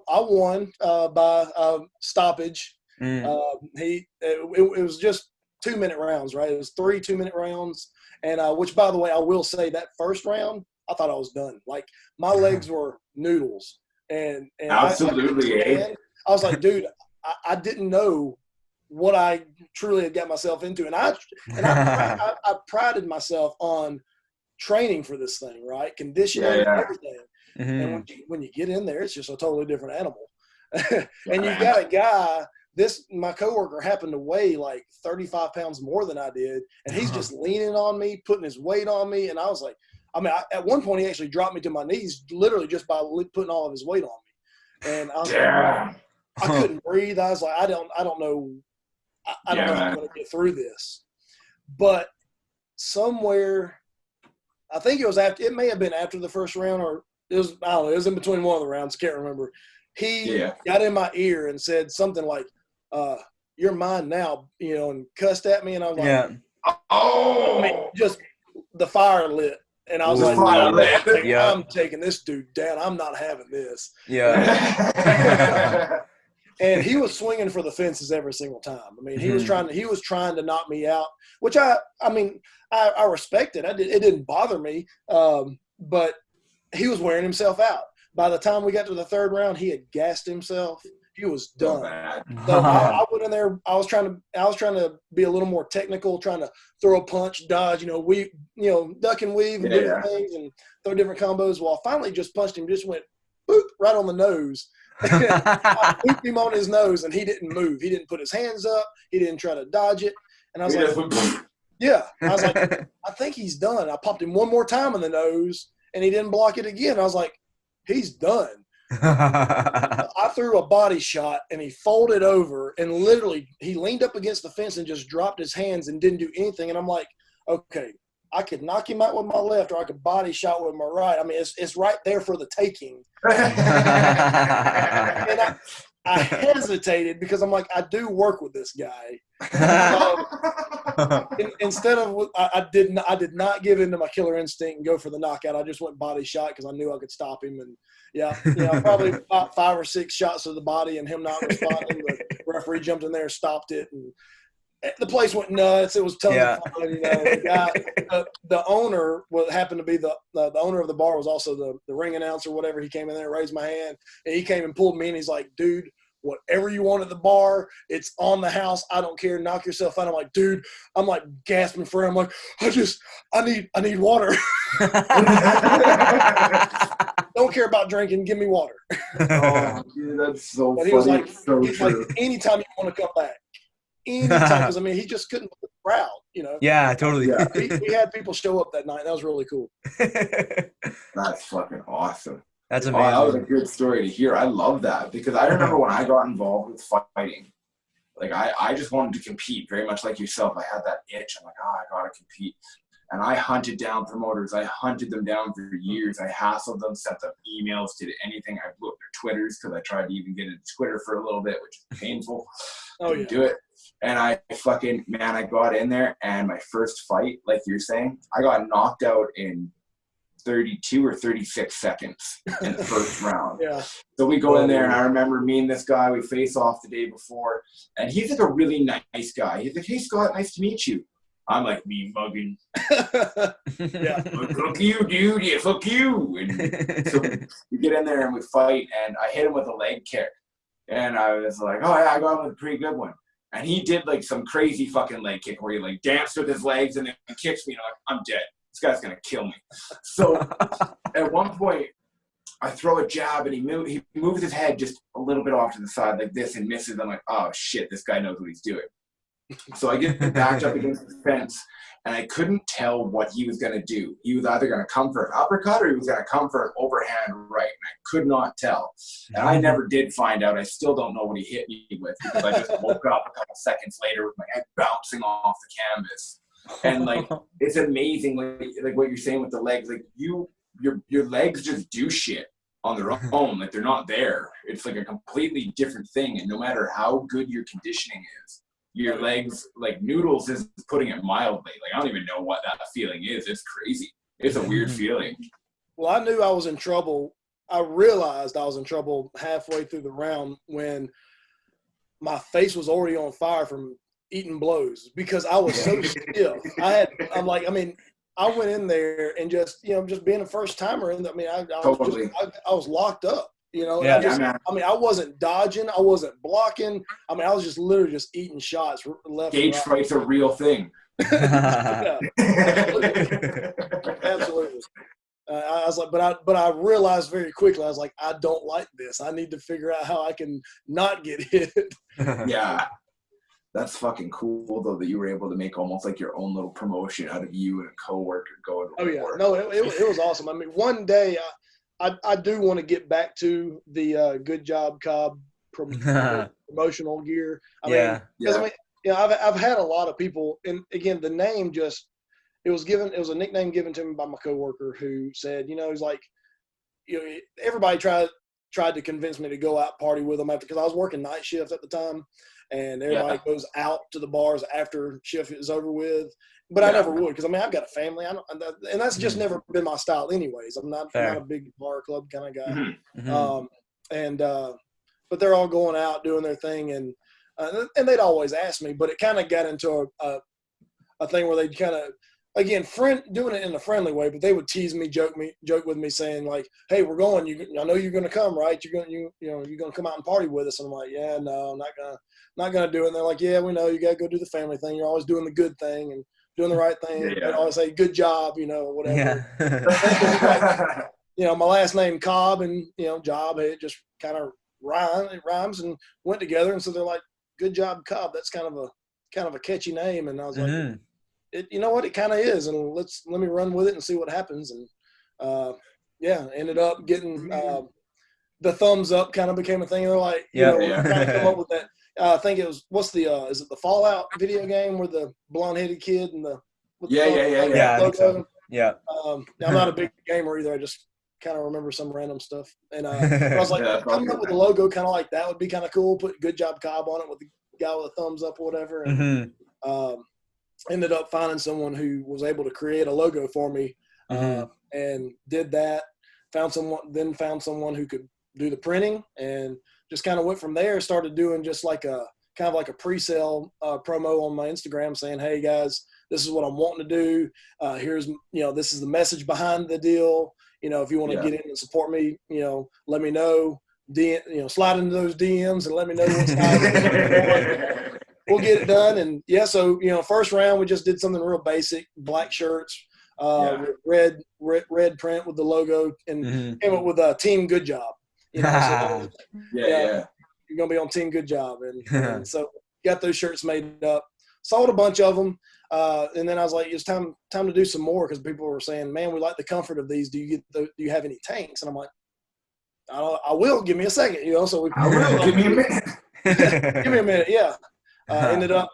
won by stoppage. It was just 2-minute rounds, right? It was 3 2-minute rounds, and which, by the way, I will say that first round I thought I was done. Like my legs were noodles, and absolutely. I was like, dude, I didn't know what I truly had got myself into, and I prided myself on training for this thing, right? Conditioning and everything. And when you get in there, it's just a totally different animal. And you got a guy, my coworker happened to weigh like 35 pounds more than I did. And he's just leaning on me, putting his weight on me. And I was like, at one point he actually dropped me to my knees, literally just by putting all of his weight on me. And I was like, I couldn't breathe. I was like, I don't know. I don't know if I'm going to get through this. But somewhere, I think it may have been after the first round, or it was in between one of the rounds. Can't remember. He got in my ear and said something like, you're mine now, and cussed at me. And I was like, just the fire lit. And I was I'm taking this dude down. I'm not having this. Yeah. And he was swinging for the fences every single time. I mean, he was trying to knock me out, which I respect it. It didn't bother me. But he was wearing himself out. By the time we got to the third round, he had gassed himself. He was done. So I went in there. I was trying to be a little more technical, trying to throw a punch, dodge, duck and weave and do things and throw different combos. Well, I finally just punched him, just went boop right on the nose. I booped him on his nose, and he didn't move. He didn't put his hands up. He didn't try to dodge it. And I was I was like, I think he's done. I popped him one more time in the nose, and he didn't block it again. I was like, he's done. I threw a body shot, and he folded over, and literally he leaned up against the fence and just dropped his hands and didn't do anything. And I'm like, okay, I could knock him out with my left, or I could body shot with my right. I mean, it's right there for the taking. And I hesitated because I'm like, I do work with this guy. Instead of, I did not give in to my killer instinct and go for the knockout. I just went body shot because I knew I could stop him. And probably about 5 or 6 shots to the body and him not responding. But the referee jumped in there and stopped it, and the place went nuts. It was tons of fun. The guy, the owner happened to be the owner of the bar, was also the ring announcer, whatever. He came in there, raised my hand, and he came and pulled me, and he's like, dude, whatever you want at the bar, it's on the house. I don't care. Knock yourself out. I'm like, dude, I'm like gasping for it. I'm like, I need water. Don't care about drinking. Give me water. Oh, dude, that's so funny. He was like, anytime you want to come back. Anytime, because he just couldn't put the crowd, Yeah, totally. We had people show up that night. That was really cool. That's fucking awesome. That's amazing. That was a good story to hear. I love that because I remember when I got involved with fighting, Like I just wanted to compete, very much like yourself. I had that itch. I'm like, I gotta compete. And I hunted down promoters. I hunted them down for years. I hassled them, sent them emails, did anything. I blew up their Twitters because I tried to even get into Twitter for a little bit, which is painful. Didn't do it. And I got in there, and my first fight, like you're saying, I got knocked out in 32 or 36 seconds in the first round. So we go in there, and I remember me and this guy, we face off the day before, and he's like a really nice guy. He's like, hey, Scott, nice to meet you. I'm like, me mugging. Fuck you, dude. Yeah, fuck you. And so we get in there and we fight, and I hit him with a leg kick. And I was like, oh, yeah, I got him with a pretty good one. And he did, like, some crazy fucking leg kick where he, like, danced with his legs and then he kicks me, and I'm dead. This guy's going to kill me. So at one point, I throw a jab, and he moves his head just a little bit off to the side like this and misses. I'm like, oh, shit, this guy knows what he's doing. So I get backed up against the fence, and I couldn't tell what he was going to do. He was either going to come for an uppercut or he was going to come for an overhand right, and I could not tell. And I never did find out. I still don't know what he hit me with because I just woke up a couple seconds later with my head bouncing off the canvas. And, like, it's amazing, like what you're saying with the legs. Like, your legs just do shit on their own. Like, they're not there. It's like a completely different thing, and no matter how good your conditioning is, your legs, like Noodles is putting it mildly. Like, I don't even know what that feeling is. It's crazy. It's a weird feeling. Well, I knew I was in trouble. I realized I was in trouble halfway through the round when my face was already on fire from eating blows because I was so stiff. I went in there and just being a first timer. And I was locked up. I wasn't dodging. I wasn't blocking. I was just literally just eating shots left. Cage fight's a real thing. Absolutely. I was like, but I realized very quickly, I was like, I don't like this. I need to figure out how I can not get hit. Yeah. That's fucking cool, though, that you were able to make almost like your own little promotion out of you and a coworker going to war. No, it was awesome. One day I do want to get back to the GoodJobbCobb promotional gear. I've had a lot of people, and again, the name it was a nickname given to me by my coworker who said, he's like, everybody tried to convince me to go out party with them because I was working night shift at the time, and everybody goes out to the bars after shift is over with. But I never would because I've got a family. And that's just never been my style, anyways. I'm not a big bar club kind of guy. But they're all going out doing their thing, and they'd always ask me. But it kind of got into a thing where they'd kind of doing it in a friendly way. But they would tease me, joke with me, saying like, "Hey, we're going. I know you're going to come, right? You're going to come out and party with us." And I'm like, "Yeah, no, I'm not gonna do it." And they're like, "Yeah, we know you got to go do the family thing. You're always doing the good thing and doing the right thing." They always say, "Good job," whatever. My last name Cobb and job, it just kind of rhymes and went together, and so they're like, GoodJobbCobb. That's kind of a catchy name, and I was like, it kind of is, and let me run with it and see what happens, and ended up getting the thumbs up kind of became a thing. And they're like, trying to come up with that. I think it was is it the Fallout video game where the blonde-headed kid and the I think so. Yeah. I'm not a big gamer either. I just kind of remember some random stuff, and I was like, coming up with a logo kind of like that would be kind of cool. Put GoodJobbCobb on it with the guy with a thumbs up or whatever. And ended up finding someone who was able to create a logo for me, and did that. Found someone who could do the printing, and just kind of went from there. Started doing just like a kind of like a pre-sale promo on my Instagram saying, "Hey guys, this is what I'm wanting to do. Here's, this is the message behind the deal. If you want to get in and support me, let me know. Slide into those DMs and let me know what size we'll get it done." And so first round we just did something real basic, black shirts, red print with the logo, and came up with a Team Good Job. You're gonna be on Team Good Job, and so got those shirts made up, sold a bunch of them, and then I was like, it's time to do some more because people were saying, "Man, we like the comfort of these. Do you have any tanks?" And I'm like, I will. Give me a second, So I will. Give me a minute. Give me a minute, yeah. Ended up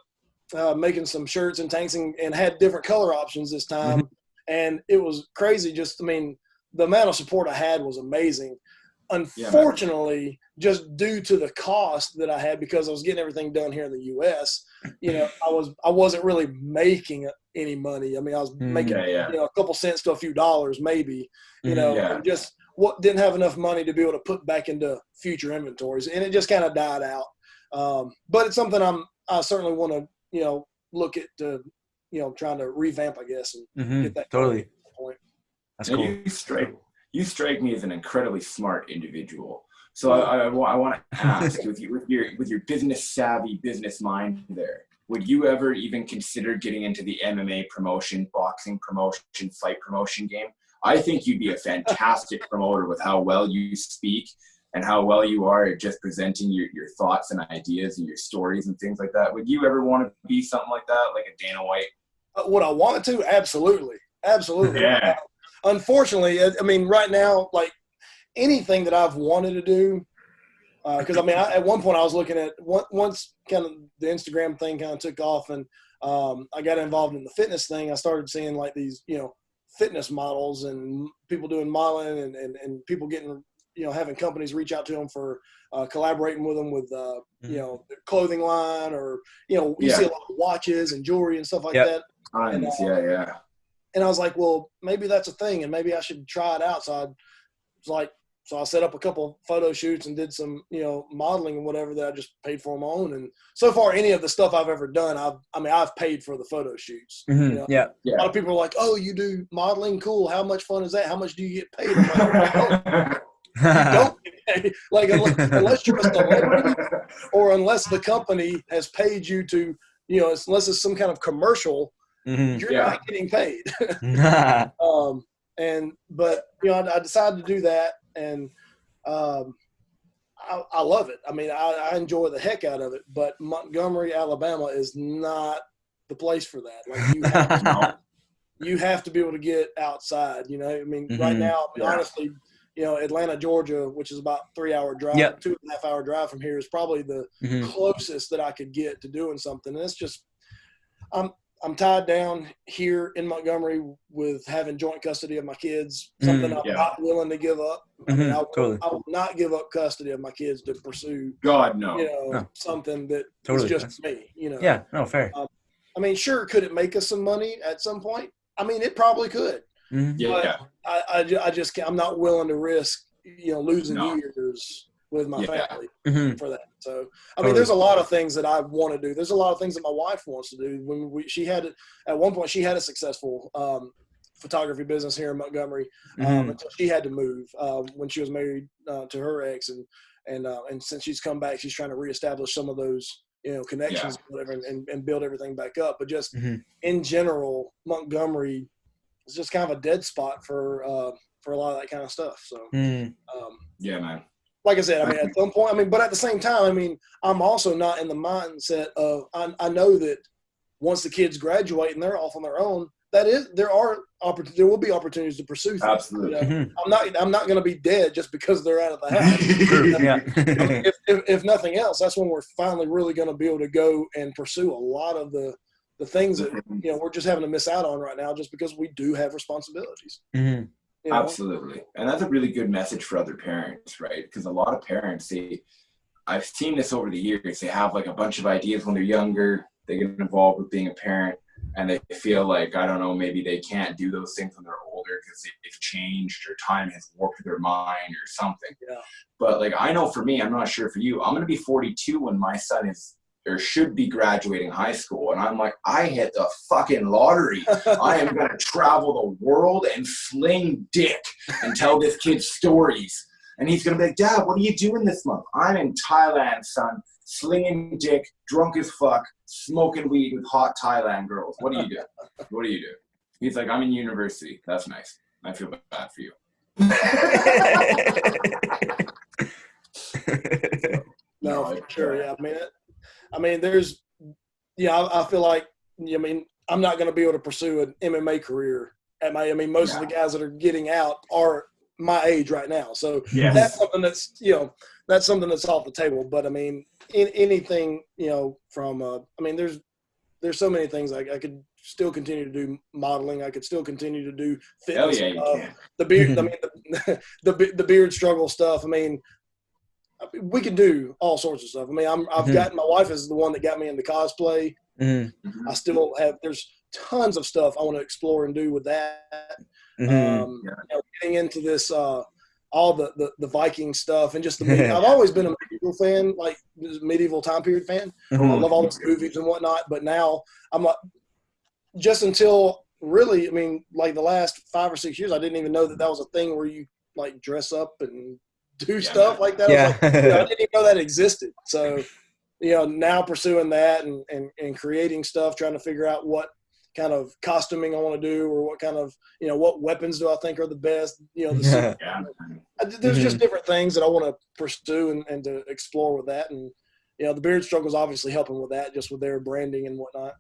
making some shirts and tanks and had different color options this time. And it was crazy. The amount of support I had was amazing. Unfortunately, just due to the cost that I had, because I was getting everything done here in the U.S., I wasn't really making any money. I was making a couple cents to a few dollars maybe, and just didn't have enough money to be able to put back into future inventories, and it just kind of died out. But it's something I certainly want to look at trying to revamp, I guess, and get that totally point. That's cool. You strike me as an incredibly smart individual. So I want to ask, with your business savvy, business mind there, would you ever even consider getting into the MMA promotion, boxing promotion, fight promotion game? I think you'd be a fantastic promoter with how well you speak and how well you are at just presenting your thoughts and ideas and your stories and things like that. Would you ever want to be something like that, like a Dana White? Would I want to? Absolutely. Yeah. Unfortunately, right now, like anything that I've wanted to do, because at one point I was looking at once kind of the Instagram thing kind of took off, and I got involved in the fitness thing. I started seeing like these, fitness models and people doing modeling and people getting, having companies reach out to them for collaborating with them with, their clothing line, or, you see a lot of watches and jewelry and stuff like that. And, and I was like, well, maybe that's a thing, and maybe I should try it out. So I set up a couple photo shoots and did some, modeling and whatever that I just paid for them on. And so far, any of the stuff I've ever done, I've paid for the photo shoots. A lot of people are like, "Oh, you do modeling? Cool. How much fun is that? How much do you get paid?" I'm like, you don't get paid. Like, unless you're a celebrity, or unless the company has paid you to, unless it's some kind of commercial, you're not getting paid. But I decided to do that, and I love it. I enjoy the heck out of it. But Montgomery, Alabama, is not the place for that. Like you have to be able to get outside. Right now, honestly, Atlanta, Georgia, which is about 3-hour drive, 2.5-hour drive from here, is probably the closest that I could get to doing something. And it's just, I'm tied down here in Montgomery with having joint custody of my kids, something I'm not willing to give up. I will not give up custody of my kids to pursue, something that is just me, Yeah, no, fair. Sure, could it make us some money at some point? It probably could. But I just can't, I'm not willing to risk, losing years with my family for that. So, there's a lot of things that I want to do. There's a lot of things that my wife wants to do. At one point, she had a successful photography business here in Montgomery until she had to move when she was married to her ex. And since she's come back, she's trying to reestablish some of those, connections and whatever, and build everything back up. But just in general, Montgomery is just kind of a dead spot for a lot of that kind of stuff. So, man. Like I said, at some point, but at the same time, I'm also not in the mindset of, I know that once the kids graduate and they're off on their own, there will be opportunities to pursue things. Absolutely. I'm not going to be dead just because they're out of the house. If nothing else, that's when we're finally really going to be able to go and pursue a lot of the things that, we're just having to miss out on right now just because we do have responsibilities. Absolutely. And that's a really good message for other parents, right? Because a lot of parents, I've seen this over the years, they have like a bunch of ideas when they're younger, they get involved with being a parent, and they feel like, I don't know, maybe they can't do those things when they're older because they've changed or time has warped their mind or something. But like, I know for me, I'm not sure for you, I'm going to be 42 when my son is or should be graduating high school. And I'm like, I hit the fucking lottery. I am going to travel the world and sling dick and tell this kid stories. And he's going to be like, Dad, what are you doing this month? I'm in Thailand, son, slinging dick, drunk as fuck, smoking weed with hot Thailand girls. What do you do? What do you do? He's like, I'm in university. That's nice. I feel bad for you. No, for sure. Yeah. There's, I feel like, I'm not going to be able to pursue an MMA career at most of the guys that are getting out are my age right now. So Yes. that's something that's, that's something that's off the table. But I mean, anything, from, there's so many things I could still continue to do modeling. I could still continue to do fitness. Oh, yeah, you can. The beard, I mean, the beard struggle stuff. I mean, we can do all sorts of stuff. I mean, I've gotten, my wife is the one that got me into cosplay. Mm-hmm. I still have, there's tons of stuff I want to explore and do with that. Getting into this, all the Viking stuff and just the I've always been a medieval fan, like medieval time period fan. I love all those movies and whatnot, but now I'm like, just until really, I mean, like the last 5 or 6 years, I didn't even know that was a thing where you like dress up and do stuff like that. Yeah. I didn't even know that existed. So, now pursuing that and creating stuff, trying to figure out what kind of costuming I want to do, or what kind of, what weapons do I think are the best, there's just different things that I want to pursue and to explore with that. And, the beard struggle is obviously helping with that, just with their branding and whatnot.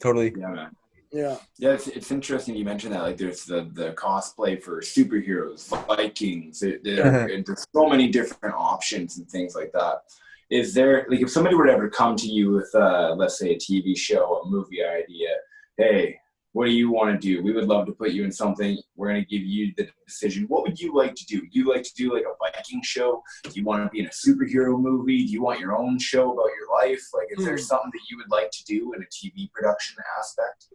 Totally. Yeah, man. Yeah. Yeah, it's interesting you mentioned that. Like, there's the cosplay for superheroes, Vikings. There's so many different options and things like that. Is there, like, if somebody were to ever come to you with, let's say, a TV show, a movie idea, hey, what do you want to do? We would love to put you in something. We're going to give you the decision. What would you like to do? Do you like to do like a Viking show? Do you want to be in a superhero movie? Do you want your own show about your life? Like, is there something that you would like to do in a TV production aspect?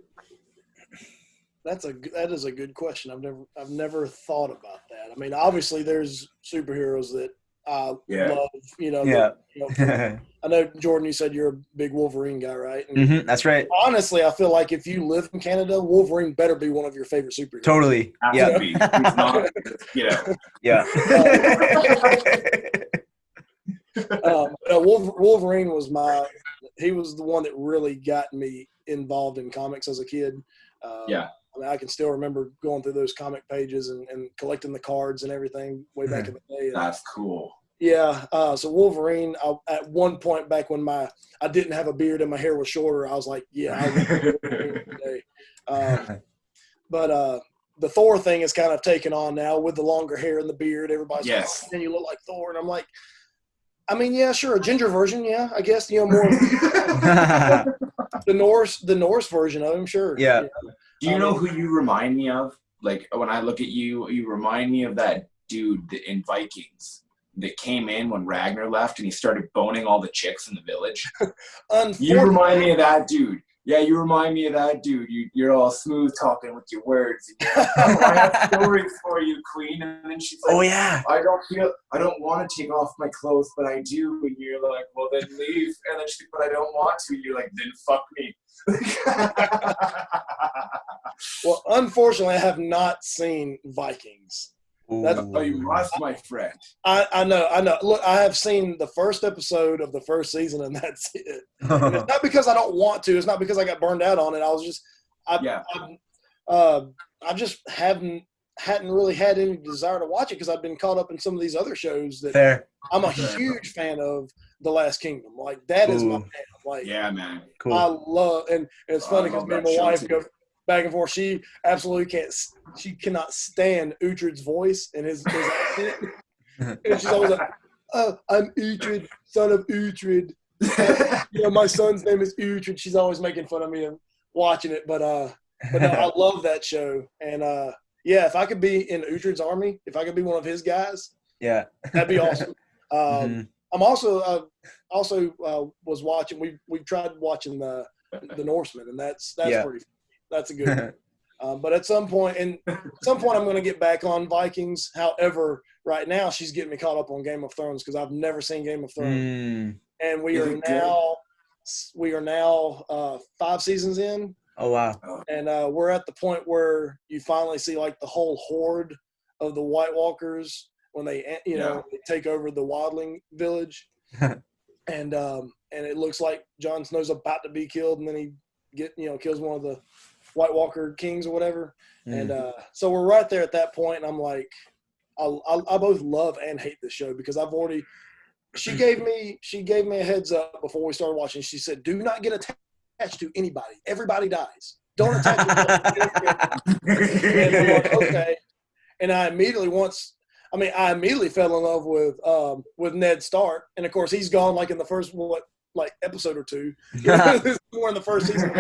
That is a good question. I've never thought about that. I mean, obviously there's superheroes that I love, I know, Jordan, you said you're a big Wolverine guy, right? And that's right. honestly, I feel like if you live in Canada, Wolverine better be one of your favorite superheroes. Totally. Yeah. He's not, Yeah. Wolverine was he was the one that really got me involved in comics as a kid. I mean, I can still remember going through those comic pages and collecting the cards and everything way back in the day. That's cool. Yeah. So Wolverine, at one point back when I didn't have a beard and my hair was shorter, I was like, I would Wolverine today. But the Thor thing is kind of taken on now with the longer hair and the beard. Everybody's like, oh, man, you look like Thor. And I'm like, I mean, yeah, sure, a ginger version, yeah, I guess, more the Norse version of him, sure. Yeah. Do you know who you remind me of? Like, when I look at you, you remind me of that dude in Vikings that came in when Ragnar left and he started boning all the chicks in the village. You remind me of that dude. Yeah, you remind me of that dude. You're all smooth talking with your words. And you're like, oh, I have stories for you, Queen. And then she's like, oh yeah, I don't want to take off my clothes, but I do. And you're like, well, then leave. And then she's like, but I don't want to. You're like, then fuck me. Well, unfortunately, I have not seen Vikings. You must, my friend. I know. Look, I have seen the first episode of the first season, and that's it. And it's not because I don't want to. It's not because I got burned out on it. I was just, I just hadn't really had any desire to watch it because I've been caught up in some of these other shows that Fair. I'm a huge fan of. The Last Kingdom, like that is my man. Like, yeah, man, cool. I love, and it's funny because me and my wife go back and forth. She absolutely she cannot stand Uhtred's voice and his accent. And she's always like, oh, I'm Uhtred, son of Uhtred. My son's name is Uhtred. She's always making fun of me and watching it. But no, I love that show. And if I could be in Uhtred's army, if I could be one of his guys, that'd be awesome. I'm also was watching. We've tried watching the Norseman, and that's pretty. That's a good one. But at some point, I'm going to get back on Vikings. However, right now she's getting me caught up on Game of Thrones because I've never seen Game of Thrones, and we are now 5 seasons in. Oh wow! And we're at the point where you finally see like the whole horde of the White Walkers when they they take over the Wildling village, and it looks like Jon Snow's about to be killed, and then he kills one of the White Walker kings or whatever, and so we're right there at that point, and I'm like, I both love and hate this show because she gave me a heads up before we started watching. She said, do not get attached to anybody. Everybody dies. Don't attach yourself to anybody. And I'm like, okay. And I immediately, once I mean, I immediately fell in love with Ned Stark, and of course he's gone like in the first episode or two. This is more in the first season.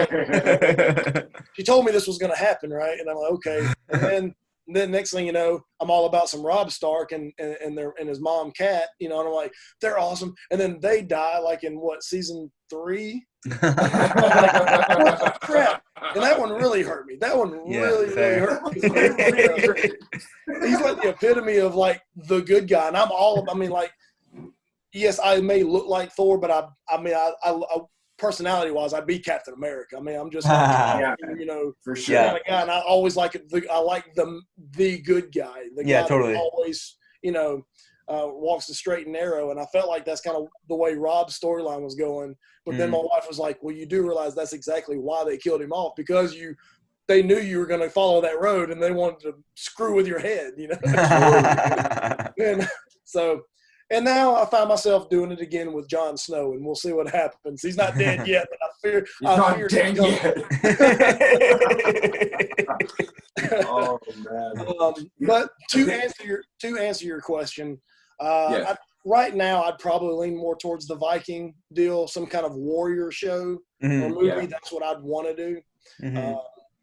She told me this was going to happen, right? And I'm like, okay. And then next thing you know, I'm all about some Robb Stark and his mom Kat, and I'm like, they're awesome. And then they die like in season 3? Like, what the crap? And that one really hurt me. That one really hurt me. He's like the epitome of like the good guy, and yes, I may look like Thor, but I personality-wise, I'd be Captain America. I mean, I'm just like, for sure. Kind of guy, and I always like the good guy. The guy totally. That always, walks the straight and narrow. And I felt like that's kind of the way Robb's storyline was going. But then my wife was like, "Well, you do realize that's exactly why they killed him off, because they knew you were going to follow that road, and they wanted to screw with your head, And now I find myself doing it again with Jon Snow, and we'll see what happens. He's not dead yet, but I fear he's not dead yet. Oh man! But to answer your question, right now I'd probably lean more towards the Viking deal, some kind of warrior show or movie. Yeah. That's what I'd want to do. Mm-hmm.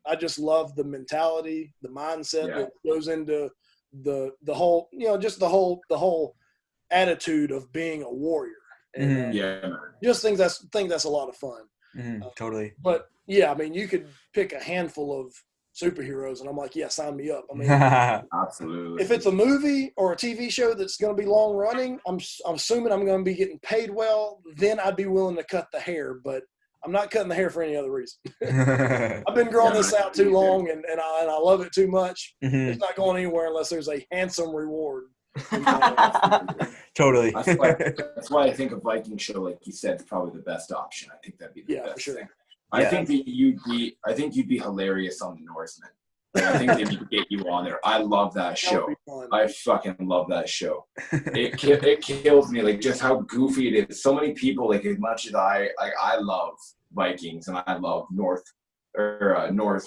I just love the mentality, the mindset that goes into the whole, just the whole attitude of being a warrior. And just think that's a lot of fun. Totally. But yeah, I mean, you could pick a handful of superheroes, and I'm like, yeah, sign me up. I mean, absolutely. If it's a movie or a TV show that's going to be long running, I'm assuming I'm going to be getting paid well. Then I'd be willing to cut the hair, but I'm not cutting the hair for any other reason. I've been growing this out too long, and I love it too much. It's not going anywhere unless there's a handsome reward. Totally. That's why I think a Viking show, like you said, is probably the best option. I think that'd be the best thing. I think that you'd be hilarious on the Norsemen. Like, I think they need to get you on there. I love that show. I fucking love that show. It kills me, like, just how goofy it is. So many people, like, as much as I love Vikings and I love Norse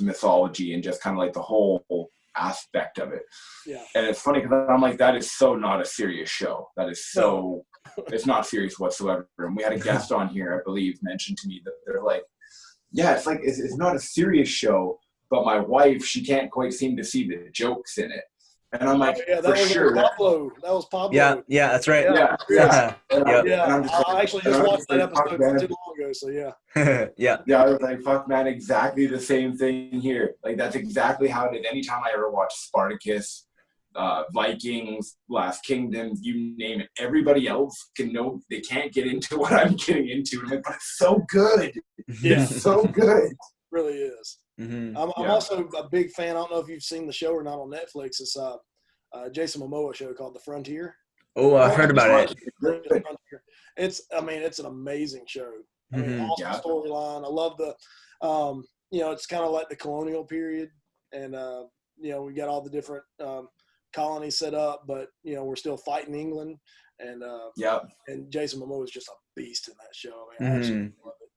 mythology and just kind of like the whole aspect of it. Yeah. And it's funny because I'm like, that is so not a serious show. That is so it's not serious whatsoever. And we had a guest on here, I believe, mentioned to me that they're like, yeah, it's like it's not a serious show, but my wife, she can't quite seem to see the jokes in it. And I'm like, that was Pablo. Yeah, that's right. Yeah. I actually just watched that episode not too long ago, so yeah. Yeah, I was like, fuck, man, exactly the same thing here. Like, that's exactly how it is. Anytime I ever watch Spartacus, Vikings, Last Kingdom, you name it, everybody else they can't get into what I'm getting into. I'm like, but it's so good. Yeah. It's so good. It really is. Mm-hmm. I'm also a big fan. I don't know if you've seen the show or not on Netflix. It's a Jason Momoa show called The Frontier. Oh, I've heard about it. It's an amazing show. I mean, awesome storyline. I love the, it's kind of like the colonial period, and we got all the different colonies set up, but we're still fighting England, and and Jason Momoa is just a beast in that show. I mean, I absolutely love it.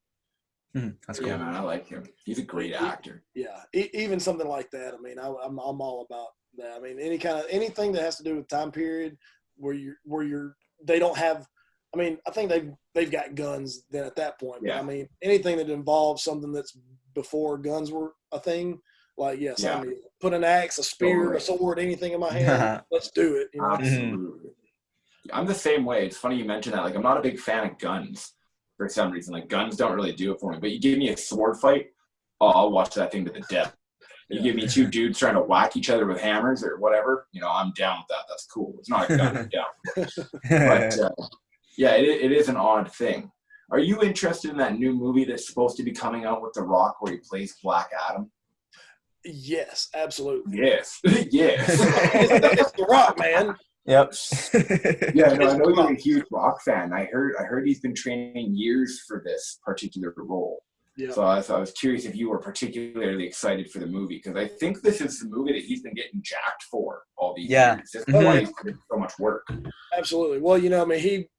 That's cool. Yeah, man, I like him. He's a great actor. Yeah, even something like that. I mean, I'm all about that. I mean, anything that has to do with time period where they don't have. I mean, I think they've got guns then at that point. Yeah. But I mean, anything that involves something that's before guns were a thing. Like, I mean, put an axe, a spear, a sword, anything in my hand. Let's do it. Absolutely. I'm the same way. It's funny you mentioned that. Like, I'm not a big fan of guns. For some reason, like, guns don't really do it for me. But you give me a sword fight, I'll watch that thing to the death. You give me two dudes trying to whack each other with hammers or whatever, I'm down with that. That's cool. It's not a gun, I'm down. But it is an odd thing. Are you interested in that new movie that's supposed to be coming out with The Rock where he plays Black Adam? Yes, absolutely. Yes. It's The Rock, man. Yep. I know you're a huge Rock fan. I heard he's been training years for this particular role. Yeah. So I was curious if you were particularly excited for the movie, because I think this is the movie that he's been getting jacked for all these years. That's why he's put in so much work. Absolutely. Well,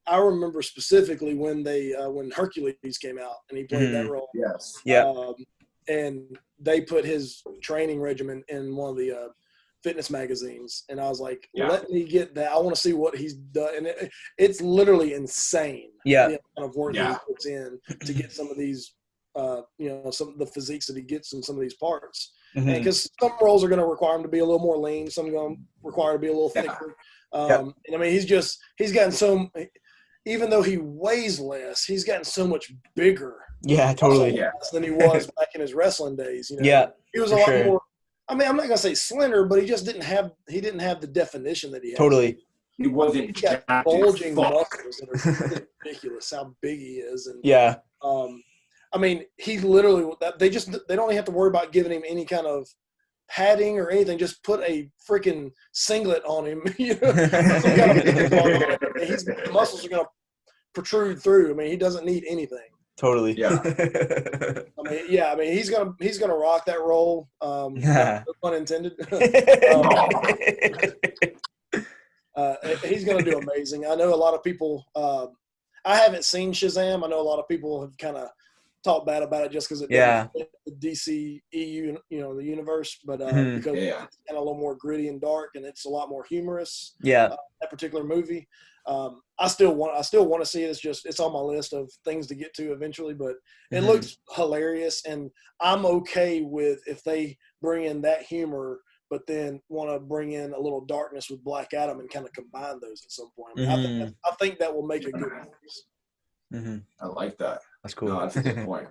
I remember specifically when when Hercules came out and he played that role. Yes. Yeah. And they put his training regimen in one of the fitness magazines, and I was like, let me get that. I want to see what he's done, and it's literally insane. Yeah, the amount of work that he puts in to get some of these, some of the physiques that he gets in some of these parts. Because some roles are going to require him to be a little more lean, some are going to require to be a little thicker. And I mean, he's gotten so. Even though he weighs less, he's gotten so much bigger. Yeah, totally. Than he was back in his wrestling days. You know? Yeah, he was a lot more. I mean, I'm not gonna say slender, but he just didn't have the definition that he had. Totally. He wasn't. He's got bulging muscles that are ridiculous. How big he is, and I mean, he literally they don't even have to worry about giving him any kind of padding or anything. Just put a freaking singlet on him. You know, the muscles are gonna protrude through. I mean, he doesn't need anything. Totally. Yeah. I mean, he's gonna rock that role. No pun intended. He's gonna do amazing. I know a lot of people. I haven't seen Shazam. I know a lot of people have kind of talked bad about it just because it doesn't fit the DC EU, the universe, but because it's kind of a little more gritty and dark, and it's a lot more humorous. Yeah. That particular movie. I still want to see it. It's on my list of things to get to eventually, but it looks hilarious, and I'm okay with if they bring in that humor, but then want to bring in a little darkness with Black Adam and kind of combine those at some point. I think that will make a good movie. I like that. That's cool. No, that's a good point.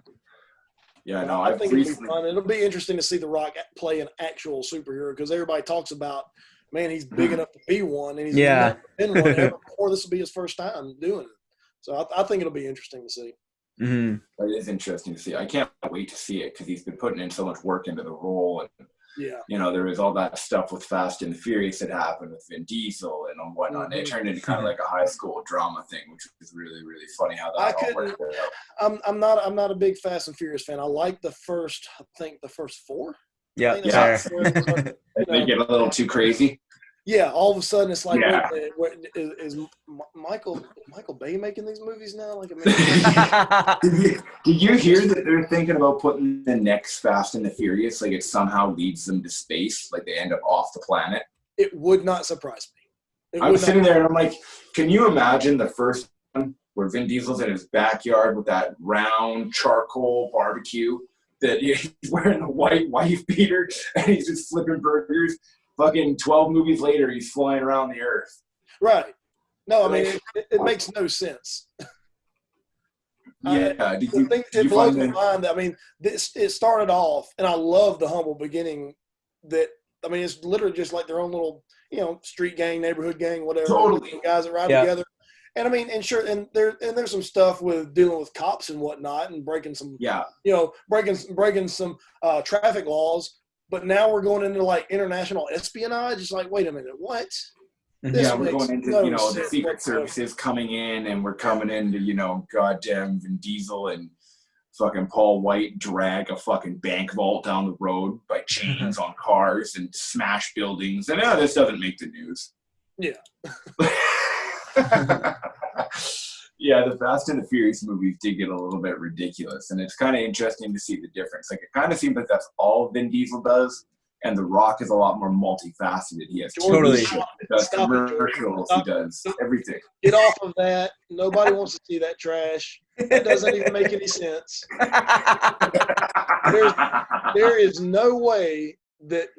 Yeah, no, I think it'll be fun. It'll be interesting to see The Rock play an actual superhero because everybody talks about, man, he's big enough to be one, and he's never been one ever before. This will be his first time doing it. So I think it'll be interesting to see. It is interesting to see. I can't wait to see it because he's been putting in so much work into the role. And, there was all that stuff with Fast and the Furious that happened with Vin Diesel and whatnot. It turned into kind of like a high school drama thing, which was really, really funny how that all worked out. I'm not a big Fast and Furious fan. I like the first four. Yeah. They get a little too crazy. Yeah, all of a sudden it's like, wait, is Michael Bay making these movies now? Like, did you hear that they're thinking about putting the next Fast and the Furious? Like, it somehow leads them to space. Like, they end up off the planet. It would not surprise me. I was sitting there and I'm like, can you imagine the first one where Vin Diesel's in his backyard with that round charcoal barbecue that he's wearing a white wife beater and he's just flipping burgers? Fucking 12 movies later, he's flying around the earth. Right. No, I mean, it makes no sense. Yeah. It blows my mind. I mean, it started off, and I love the humble beginning that, I mean, it's literally just like their own little, street gang, neighborhood gang, whatever. Totally. Guys that ride together. And I mean, and sure, and there's some stuff with dealing with cops and whatnot and breaking some, breaking some traffic laws. But now we're going into like international espionage. It's like, wait a minute, what? We're going into the Secret Services coming in, and we're coming into goddamn Vin Diesel and fucking Paul White drag a fucking bank vault down the road by chains on cars and smash buildings. And this doesn't make the news. Yeah. Yeah, the Fast and the Furious movies did get a little bit ridiculous, and it's kind of interesting to see the difference. Like, it kind of seems like that's all Vin Diesel does, and The Rock is a lot more multifaceted. He has totally. He does commercials. He does everything. Get off of that. Nobody wants to see that trash. That doesn't even make any sense. There is no way that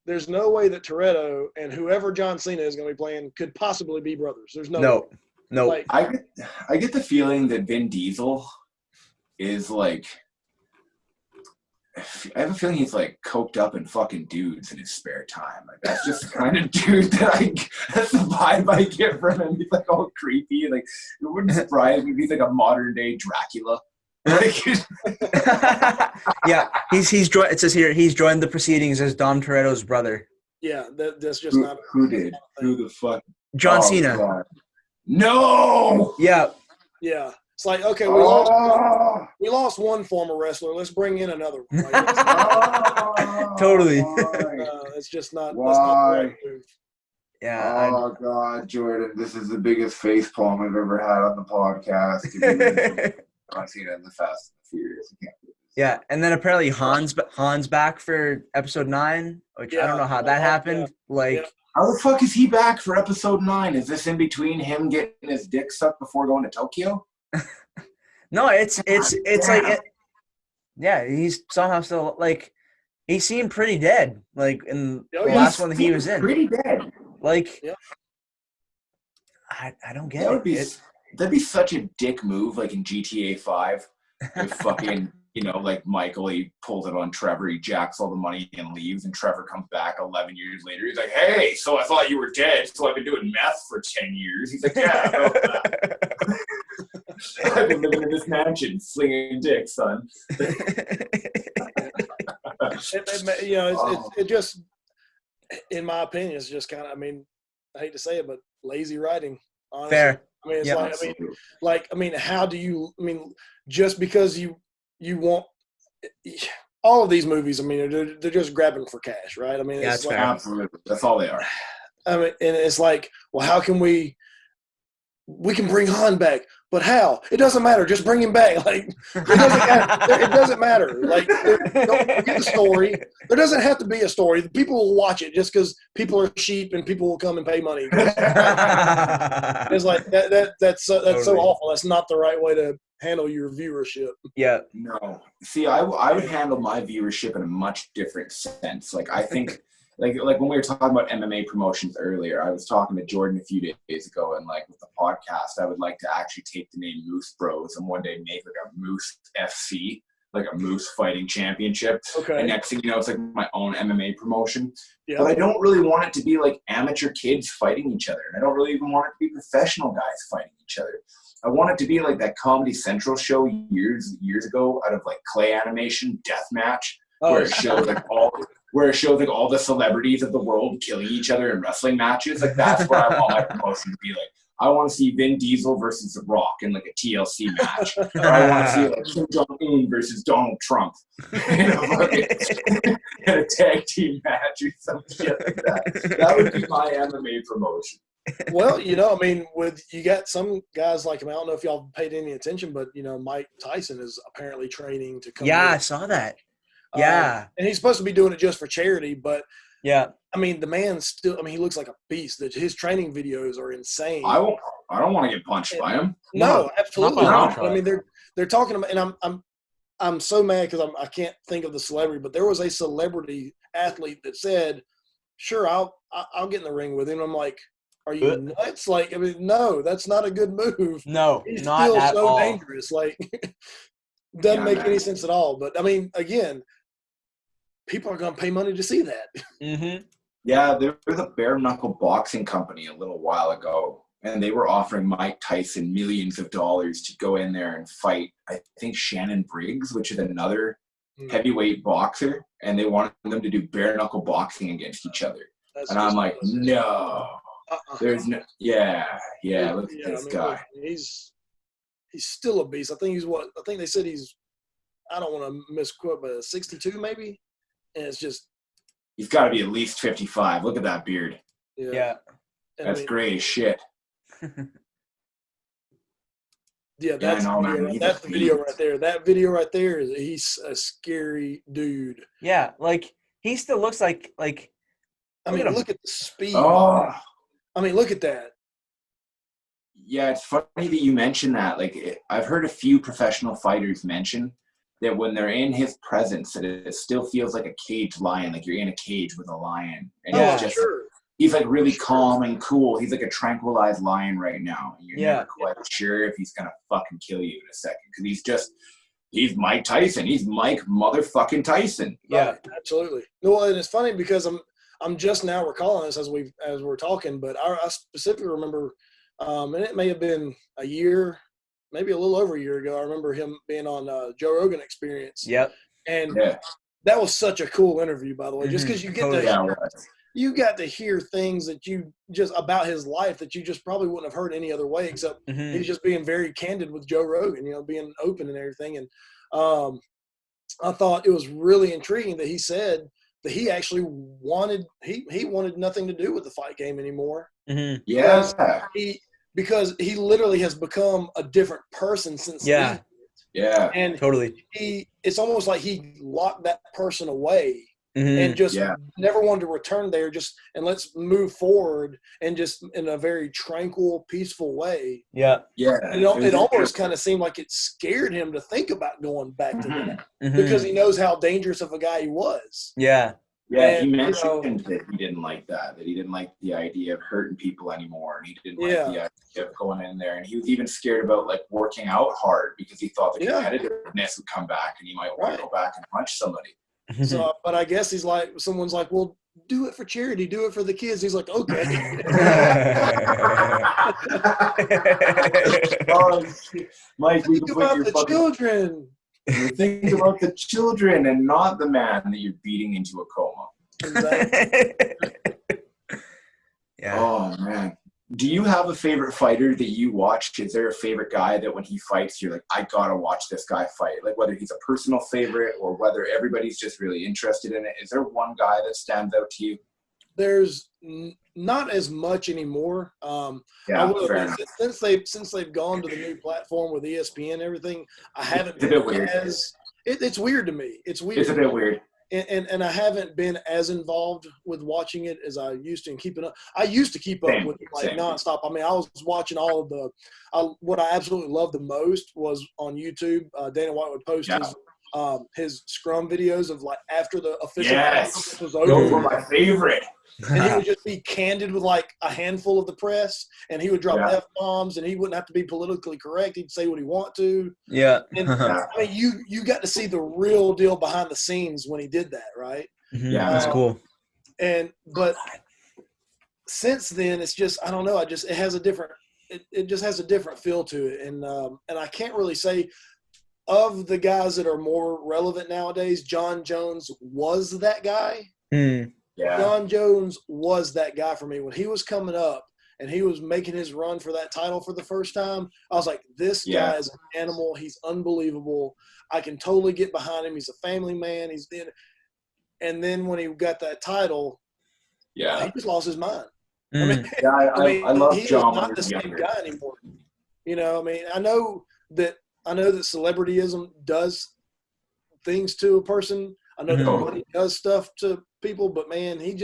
Toretto and whoever John Cena is going to be playing could possibly be brothers. There's no way. No. Like, I get the feeling that Vin Diesel is like, I have a feeling he's like coked up and fucking dudes in his spare time. Like, that's just the kind of dude that's the vibe I get from him. He's like all creepy. Like, it wouldn't surprise me if he's like a modern day Dracula. Yeah, he's joined. It says here he's joined the proceedings as Dom Toretto's brother. Yeah, that's just not. Who did? Who the fuck? John Cena. God. No. Yeah. Yeah. It's like, okay, we lost one former wrestler. Let's bring in another one. Like, totally. It's just not. Why? That's not the right move. Yeah. Oh God, Jordan, this is the biggest facepalm I've ever had on the podcast. I've seen it in the Fast and the Furious. Yeah, and then apparently Han's back for episode 9, which I don't know how that happened. How the fuck is he back for episode 9? Is this in between him getting his dick sucked before going to Tokyo? No, it's like he's somehow still like he seemed pretty dead like in the last one that he was in. Pretty dead. Like I don't get it. That'd be such a dick move, like in GTA 5. If fucking, like Michael, he pulls it on Trevor, he jacks all the money and leaves, and Trevor comes back 11 years later. He's like, hey, so I thought you were dead, so I've been doing meth for 10 years. He's like, yeah, I know that. I've been living in this mansion, slinging dick, son. It just, in my opinion, it's just kind of, I hate to say it, but lazy writing. Honestly. Fair. It's how do you, just because you want all of these movies, they're just grabbing for cash, right? It's fair. Absolutely. That's all they are. And it's like, well, how can we can bring Han back, but how? It doesn't matter. Just bring him back. Like, it doesn't matter. Like, don't forget the story. There doesn't have to be a story. People will watch it just because people are sheep and people will come and pay money. It's like that's totally. So awful. That's not the right way to handle your viewership. Yeah. No. See, I would handle my viewership in a much different sense. Like, I think. Like when we were talking about MMA promotions earlier, I was talking to Jordan a few days ago, and like with the podcast, I would like to actually take the name Moose Bros and one day make like a Moose FC, like a Moose Fighting Championship. Okay. And next thing you know, it's like my own MMA promotion. Yeah. But I don't really want it to be like amateur kids fighting each other, and I don't really even want it to be professional guys fighting each other. I want it to be like that Comedy Central show years ago out of like clay animation Deathmatch, where it shows like all the celebrities of the world killing each other in wrestling matches. Like, that's what I want my promotion to be like. I want to see Vin Diesel versus The Rock in like a TLC match. Or I want to see like Kim Jong-un versus Donald Trump in a tag team match or some shit like that. That would be my MMA promotion. Well, you got some guys like him. I don't know if y'all paid any attention, but Mike Tyson is apparently training to come. Yeah, I saw that. Yeah. And he's supposed to be doing it just for charity, but yeah. The man still, he looks like a beast. That his training videos are insane. I don't want to get punched by him. No, absolutely not. No. They're talking about, and I'm so mad because I can't think of the celebrity, but there was a celebrity athlete that said, "Sure, I'll get in the ring with him." I'm like, are you nuts? Like, no, that's not a good move. No, he's not still at so all. dangerous. Like, doesn't make any sense at all. But again, people are going to pay money to see that. Mm-hmm. Yeah, there was a bare knuckle boxing company a little while ago, and they were offering Mike Tyson millions of dollars to go in there and fight, I think, Shannon Briggs, which is another heavyweight boxer, and they wanted them to do bare knuckle boxing against each other. And I'm like, no. There's no, look at this guy. Look, he's still a beast. I think they said he's, I don't want to misquote, but 62 maybe. And it's just. He's got to be at least 55. Look at that beard. Yeah. That's gray as shit. Yeah, that's the video right there. That video right there he's a scary dude. Yeah, like he still looks like. Look at the speed. Oh. Look at that. Yeah, it's funny that you mentioned that. Like, I've heard a few professional fighters mention that when they're in his presence, that it still feels like a caged lion, like you're in a cage with a lion. And he's like really calm and cool. He's like a tranquilized lion right now. And you're never quite sure if he's going to fucking kill you in a second. Because he's Mike Tyson. He's Mike motherfucking Tyson. Yeah, absolutely. No, and it's funny because I'm just now recalling this as we're talking, but I specifically remember, and it may have been a year, maybe a little over a year ago. I remember him being on Joe Rogan Experience. Yep. And that was such a cool interview, by the way, just because you got to hear things that you just about his life that you just probably wouldn't have heard any other way, except he's just being very candid with Joe Rogan, being open and everything. And I thought it was really intriguing that he said that he actually wanted he wanted nothing to do with the fight game anymore. Mm-hmm. Yeah. Because he literally has become a different person since Yeah. And totally. It's almost like he locked that person away and just never wanted to return there, and let's move forward and just in a very tranquil, peaceful way. Yeah. Yeah. It almost kind of seemed like it scared him to think about going back to that because he knows how dangerous of a guy he was. Yeah. Yeah, and, he mentioned that he didn't like that he didn't like the idea of hurting people anymore, and he didn't like the idea of going in there, and he was even scared about like working out hard because he thought the competitiveness would come back and he might want to go back and punch somebody. So, but I guess he's like, someone's like, well, do it for charity, do it for the kids. He's like, okay. Mike, we think about the children. Think about the children and not the man that you're beating into a coma. Exactly. Yeah. Oh man. Do you have a favorite fighter that you watch? Is there a favorite guy that when he fights, you're like, I gotta watch this guy fight? Like whether he's a personal favorite or whether everybody's just really interested in it. Is there one guy that stands out to you? There's not as much anymore. Since they've gone to the new platform with ESPN and everything, I haven't been as it's weird to me. It's weird. It's a bit weird. And I haven't been as involved with watching it as I used to and keeping up. I used to keep up with it like nonstop. I mean, I was watching all of the what I absolutely loved the most was on YouTube. Dana White would post his scrum videos of like after the official conference was over. Those were my favorite. And he would just be candid with like a handful of the press, and he would drop F-bombs, and he wouldn't have to be politically correct. He'd say what he want to. Yeah. And I mean, you got to see the real deal behind the scenes when he did that, right? Yeah, that's cool. But since then, it's just I don't know. It has a different. It just has a different feel to it, and I can't really say of the guys that are more relevant nowadays. John Jones was that guy. Yeah. John Jones was that guy for me when he was coming up and he was making his run for that title for the first time. I was like, this guy is an animal. He's unbelievable. I can totally get behind him. He's a family man. And then when he got that title, he just lost his mind. I love John. He's not the same guy anymore. You know, I mean, I know that celebrityism does things to a person. I know that money does stuff to people, but man, he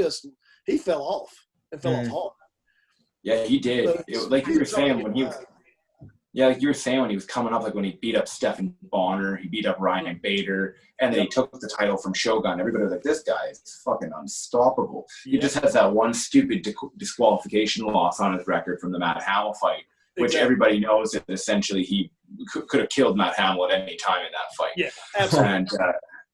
fell off and fell off hard. Yeah, he did. Like you were saying when he was coming up, like when he beat up Stephen Bonner, he beat up Ryan Bader, and then he took the title from Shogun. Everybody was like, this guy is fucking unstoppable. He just has that one stupid disqualification loss on his record from the Matt Hamill fight, which everybody knows that essentially he could have killed Matt Hamill at any time in that fight. Yeah, absolutely. And,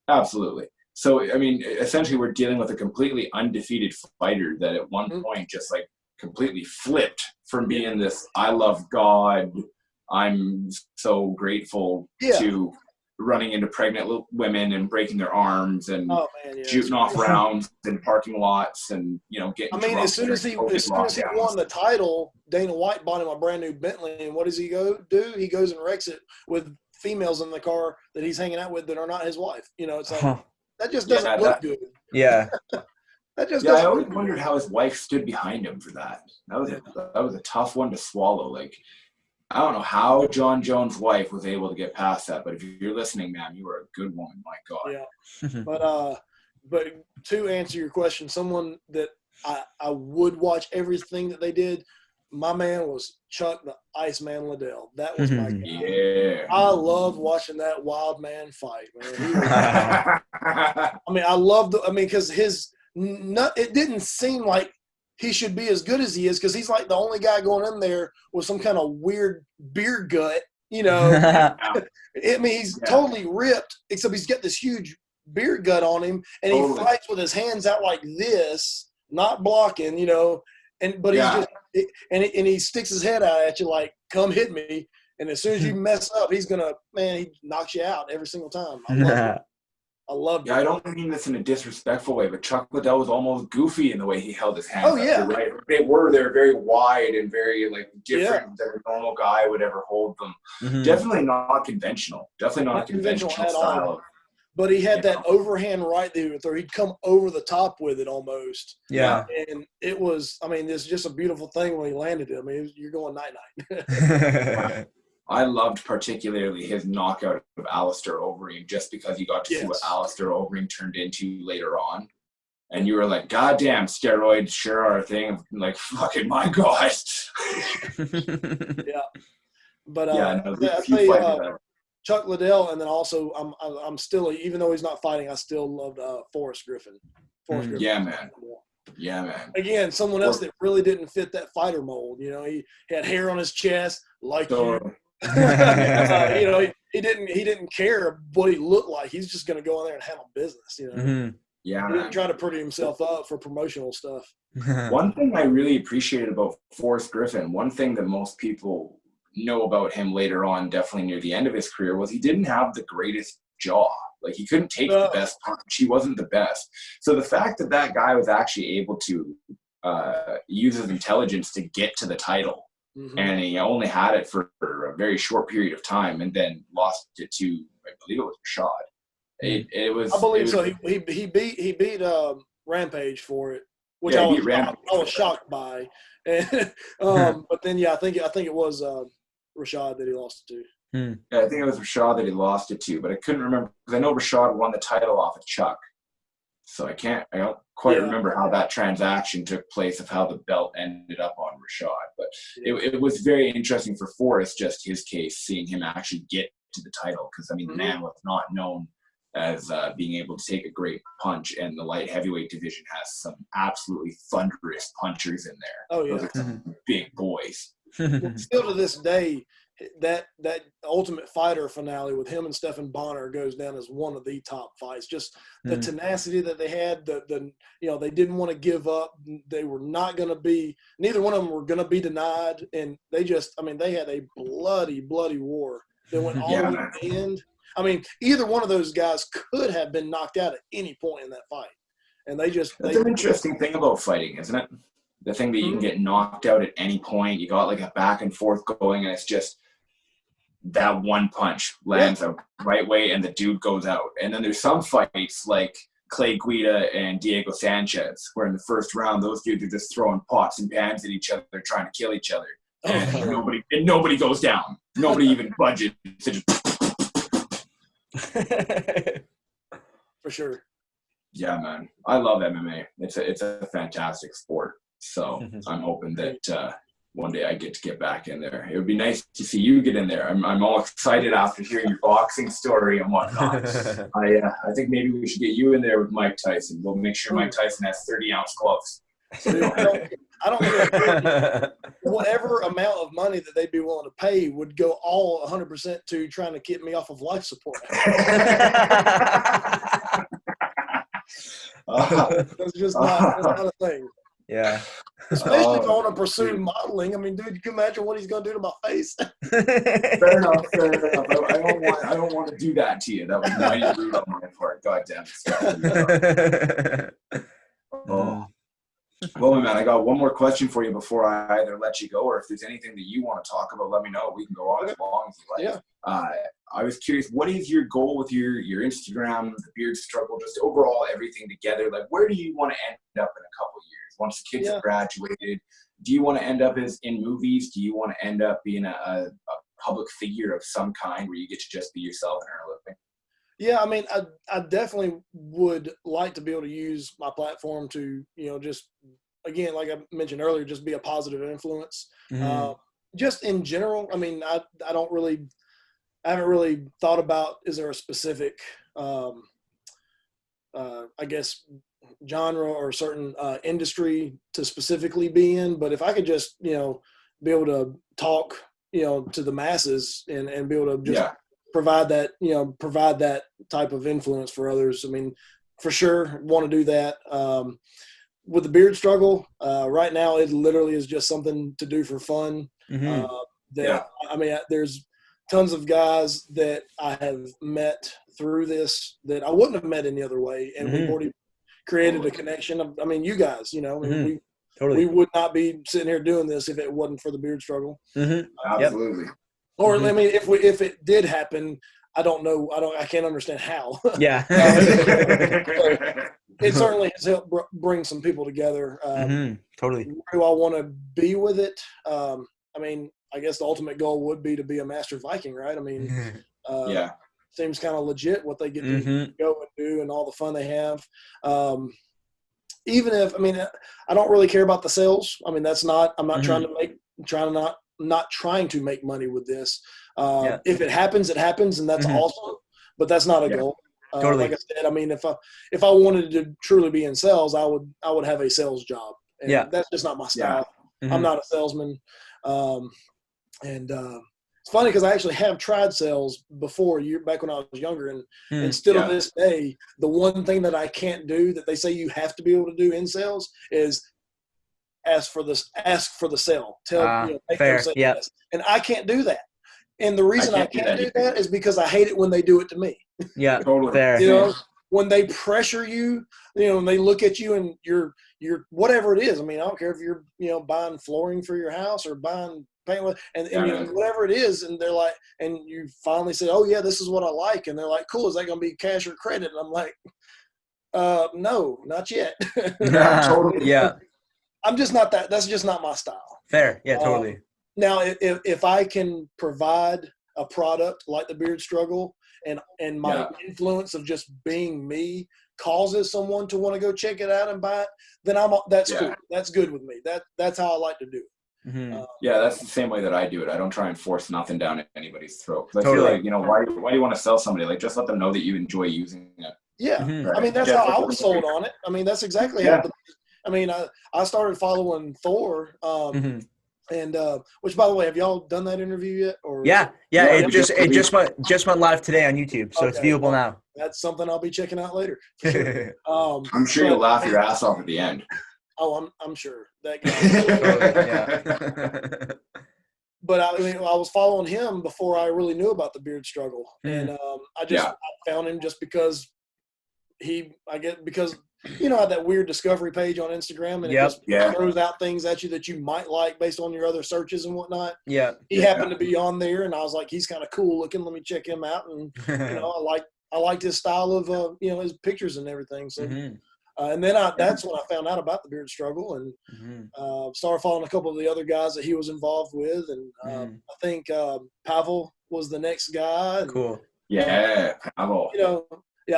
absolutely. So, I mean, essentially we're dealing with a completely undefeated fighter that at one point just like completely flipped from being this, I love God, I'm so grateful to running into pregnant women and breaking their arms and shooting off rounds in parking lots and, getting drunk. As soon as he won the title, Dana White bought him a brand new Bentley, and what does he go do? He goes and wrecks it with females in the car that he's hanging out with that are not his wife. It's like that just doesn't look good. Yeah. That just I always wondered how his wife stood behind him for that. That was a tough one to swallow. Like, I don't know how John Jones' wife was able to get past that, but if you're listening, man, you are a good woman. My God. Yeah. But to answer your question, someone that I would watch everything that they did, my man was Chuck the Iceman Liddell. That was my guy. Yeah. I loved watching that wild man fight, man. I loved because it didn't seem like he should be as good as he is because he's like the only guy going in there with some kind of weird beer gut, he's totally ripped, except he's got this huge beer gut on him, and he fights with his hands out like this, not blocking, but he's just and he sticks his head out at you like, come hit me, and as soon as you mess up, he knocks you out every single time. I loved it. I don't mean this in a disrespectful way, but Chuck Liddell was almost goofy in the way he held his hands. Oh, yeah. Right? They were very wide and very different than a normal guy would ever hold them. Mm-hmm. Definitely not conventional. Definitely not a conventional style. But he had that overhand right there, or he'd come over the top with it almost. Yeah. And it was, it's just a beautiful thing when he landed it. You're going night-night. I loved particularly his knockout of Alistair Overeem, just because you got to see what Alistair Overeem turned into later on. And you were like, God damn, steroids sure are a thing. I'm like, fucking my God. Yeah. But I Chuck Liddell, and then also I'm still, even though he's not fighting, I still loved Forrest Griffin. Griffin. Yeah, man. Yeah, man. Again, someone else that really didn't fit that fighter mold. You know, he had hair on his chest, like you. You know, he didn't care what he looked like. He's just going to go in there and handle business. You know. Yeah, he didn't try to pretty himself up for promotional stuff. One thing I really appreciated about Forrest Griffin, one thing that most people know about him later on, definitely near the end of his career, was he didn't have the greatest jaw. Like, he couldn't take the best punch. He wasn't the best. So the fact that that guy was actually able to use his intelligence to get to the title, and he only had it for a very short period of time, and then lost it to, I believe it was Rashad. It was. I believe so. He beat Rampage for it, which I was shocked by. And, but then I think it was Rashad that he lost it to. Yeah, I think it was Rashad that he lost it to, but I couldn't remember because I know Rashad won the title off of Chuck. So I don't quite remember how that transaction took place, of how the belt ended up on Rashad. But it was very interesting for Forrest, just his case, seeing him actually get to the title. Because, I mean, the man was not known as being able to take a great punch, and the light heavyweight division has some absolutely thunderous punchers in there. Oh, yeah. Those are some big boys. Well, still to this day, that Ultimate Fighter finale with him and Stephan Bonnar goes down as one of the top fights. Just the tenacity that they had, they didn't want to give up. They were not going to be, neither one of them were going to be denied. And they had a bloody war that went all the way to the end. I mean, either one of those guys could have been knocked out at any point in that fight. And that's an interesting thing about fighting, isn't it? The thing that you can get knocked out at any point. You got like a back and forth going, and it's just that one punch lands the right way and the dude goes out. And then there's some fights like Clay Guida and Diego Sanchez, where in the first round, those dudes are just throwing pots and pans at each other, trying to kill each other. And nobody goes down. Nobody even budges. For sure. Yeah, man. I love MMA. It's a fantastic sport. So I'm hoping that one day I get back in there. It would be nice to see you get in there. I'm all excited after hearing your boxing story and whatnot. I think maybe we should get you in there with Mike Tyson. We'll make sure Mike Tyson has 30-ounce gloves. I don't know. Whatever amount of money that they'd be willing to pay would go all 100% to trying to get me off of life support. That's just not a thing. Yeah. Especially if I want to pursue modeling. I mean, dude, you can imagine what he's going to do to my face. Fair enough. I don't want to do that to you. That was mighty rude on my part. God damn it. Well, man, I got one more question for you before I either let you go, or if there's anything that you want to talk about, let me know. We can go on as long as you like. Yeah. I was curious, what is your goal with your Instagram, the beard struggle, just overall everything together? Like, where do you want to end up in a couple of years? Once the kids have graduated, do you want to end up in movies? Do you want to end up being a public figure of some kind where you get to just be yourself and earn a living? Yeah, I mean, I definitely would like to be able to use my platform to, just, again, like I mentioned earlier, just be a positive influence. Just in general, I mean, I haven't really thought about, is there a specific, I guess, genre or certain industry to specifically be in. But if I could just, be able to talk, to the masses and be able to just provide that type of influence for others. I mean, for sure, want to do that. With the beard struggle, right now, it literally is just something to do for fun. I mean, there's tons of guys that I have met through this that I wouldn't have met any other way. And we've already created a connection. I mean, you guys, we would not be sitting here doing this if it wasn't for the beard struggle. Absolutely. Or, I mean, if it did happen, I don't know. I can't understand how. Yeah. It certainly has helped bring some people together. Totally. Where do I want to be with it? I mean, I guess the ultimate goal would be to be a master Viking, right? I mean, seems kind of legit what they get to go and do and all the fun they have. Even if, I mean, I don't really care about the sales. I mean, I'm not trying to make money with this. If it happens, it happens, and that's awesome. But that's not a goal. Totally. Like I said, I mean, if I wanted to truly be in sales, I would have a sales job. And that's just not my style. I'm not a salesman. It's funny because I actually have tried sales before, back when I was younger, and still to this day, the one thing that I can't do that they say you have to be able to do in sales is ask for the sale. Make them say yes. And I can't do that. And the reason I can't do that is because I hate it when they do it to me. Yeah, totally. Fair. You know, when they pressure you, when they look at you and you're whatever it is. I mean, I don't care if you're, buying flooring for your house or buying paint and whatever it is. And they're like, and you finally say, oh yeah, this is what I like. And they're like, cool. Is that going to be cash or credit? And I'm like, no, not yet. Totally. Yeah. I'm just not that. That's just not my style. Fair. Yeah, totally. Now, if I can provide a product like the Beard Struggle and my influence of just being me causes someone to want to go check it out and buy it, then that's cool. That's good with me. That's how I like to do it. That's the same way that I do it. I don't try and force nothing down anybody's throat. Because I feel like, why do you want to sell somebody? Like, just let them know that you enjoy using it. Yeah. Right? I mean, that's how I was sold on it. I mean, that's exactly how I started following Thor. And which, by the way, have y'all done that interview yet? Or it just went live today on YouTube, so it's viewable now. That's something I'll be checking out later. Sure. I'm sure you'll laugh your ass off at the end. Oh, I'm sure that guy. But I was following him before I really knew about the Beard Struggle, and I found him just because I had that weird discovery page on Instagram, and it just throws out things at you that you might like based on your other searches and whatnot. Yeah. He happened to be on there, and I was like, he's kind of cool looking. Let me check him out. And, I liked his style of, his pictures and everything. So, and then that's when I found out about the Beard Struggle and started following a couple of the other guys that he was involved with. And I think Pavel was the next guy. And, cool. Yeah, Pavel. I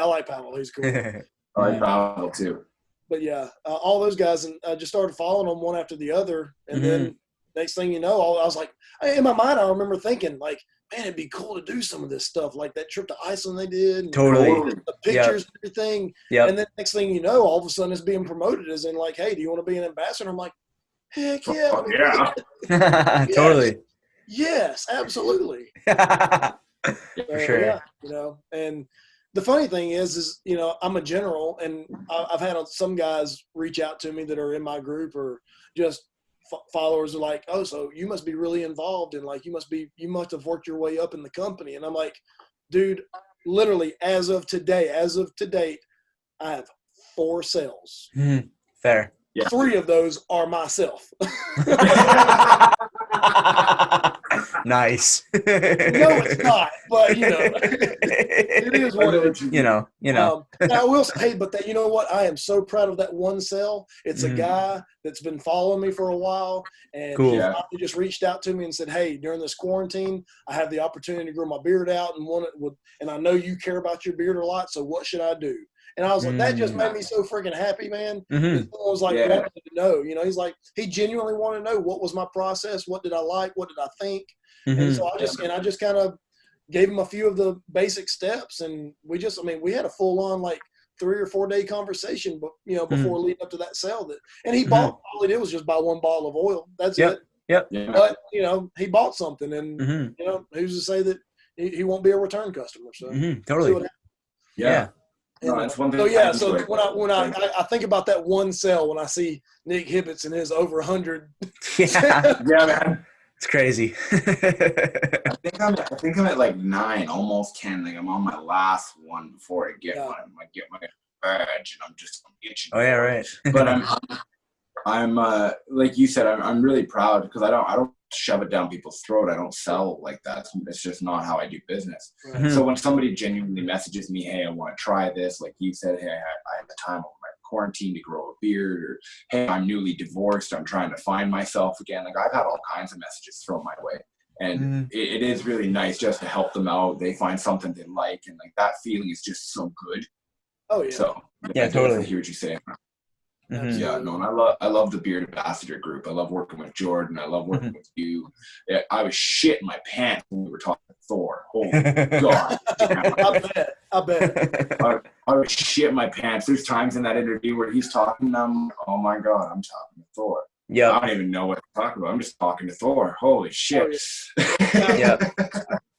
like Pavel. He's cool. I like Pavel too. But all those guys, and I just started following them one after the other. And then next thing you know, I was like, in my mind, I remember thinking like, man, it'd be cool to do some of this stuff, like that trip to Iceland they did. And totally. The pictures and everything. Yep. And then next thing you know, all of a sudden it's being promoted as in like, hey, do you want to be an ambassador? I'm like, heck yeah. Yeah. Totally. Yes, absolutely. For sure. And the funny thing is, I'm a general, and I've had some guys reach out to me that are in my group or just followers are like, oh, so you must be really involved and like you must have worked your way up in the company. And I'm like, dude, literally as of to date, I have 4 sales. Fair. Yeah. 3 of those are myself. Nice. No, it's not, but it is what it is. Now I will say, but that, you know what? I am so proud of that one sale. It's a guy that's been following me for a while, and he just reached out to me and said, "Hey, during this quarantine, I have the opportunity to grow my beard out, and I know you care about your beard a lot. So what should I do?" And I was like, that just made me so freaking happy, man. I was like, wanted to know, he's like, he genuinely wanted to know what was my process, what did I like, what did I think, and so I just kind of gave him a few of the basic steps, and we had a full on like 3 or 4 day conversation, but before leading up to that sale and he bought, all he did was just buy 1 bottle of oil. That's it. Yep. But he bought something, and who's to say that he won't be a return customer? So totally. Yeah. No, that's one thing. So when I think about that one sale, when I see Nick Hibbets and his over 100. Yeah, man. It's crazy. I think I'm at like 9, almost 10. Like I'm on my last one before I get my badge, and I'm itching. Oh yeah, right. But I'm like you said, I'm really proud because I don't shove it down people's throat. I don't sell like that. It's just not how I do business. So when somebody genuinely messages me, hey, I want to try this, like you said, hey, I have the time over my quarantine to grow a beard, or hey, I'm newly divorced, I'm trying to find myself again. Like I've had all kinds of messages thrown my way. And it is really nice just to help them out. They find something they like, and like that feeling is just so good. Oh yeah. So yeah, totally. I hear what you're saying. Absolutely. Yeah, no, and I love the Beard Ambassador group. I love working with Jordan. I love working with you. Yeah, I was shitting my pants when we were talking to Thor. Holy God. I bet. I was shitting my pants. There's times in that interview where he's talking, and I'm, oh my God, I'm talking to Thor. Yeah. I don't even know what to talk about. I'm just talking to Thor. Holy shit. Yeah.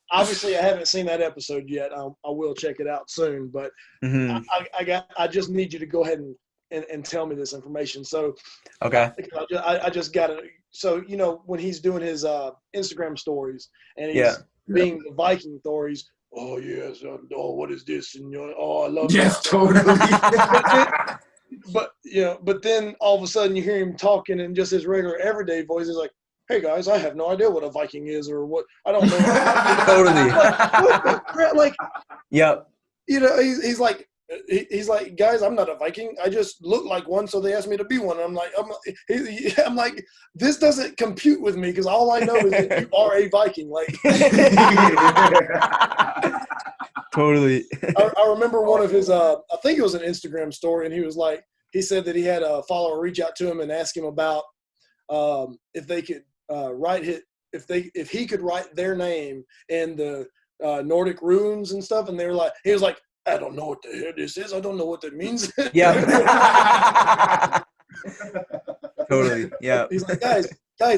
Obviously, I haven't seen that episode yet. I will check it out soon, but I just need you to go ahead and tell me this information. So, okay. I just got it. So, you know, when he's doing his Instagram stories and he's being the Viking Thor, he's, oh, yes, oh, what is this? And, oh, I love it. Yes, totally. But then all of a sudden you hear him talking in just his regular everyday voice. He's like, hey, guys, I have no idea what a Viking is or what. I don't know. Totally. Like, yep. You know, he's like, guys, I'm not a Viking. I just look like one, so they asked me to be one. And I'm like, this doesn't compute with me because all I know is that you are a Viking. Like, totally. I remember one of his, I think it was an Instagram story, and he was like, he said that he had a follower reach out to him and ask him about if they could if he could write their name in the Nordic runes and stuff, and they were like, he was like, I don't know what the hell this is. I don't know what that means. Yeah. Totally. Yeah. He's like, guys,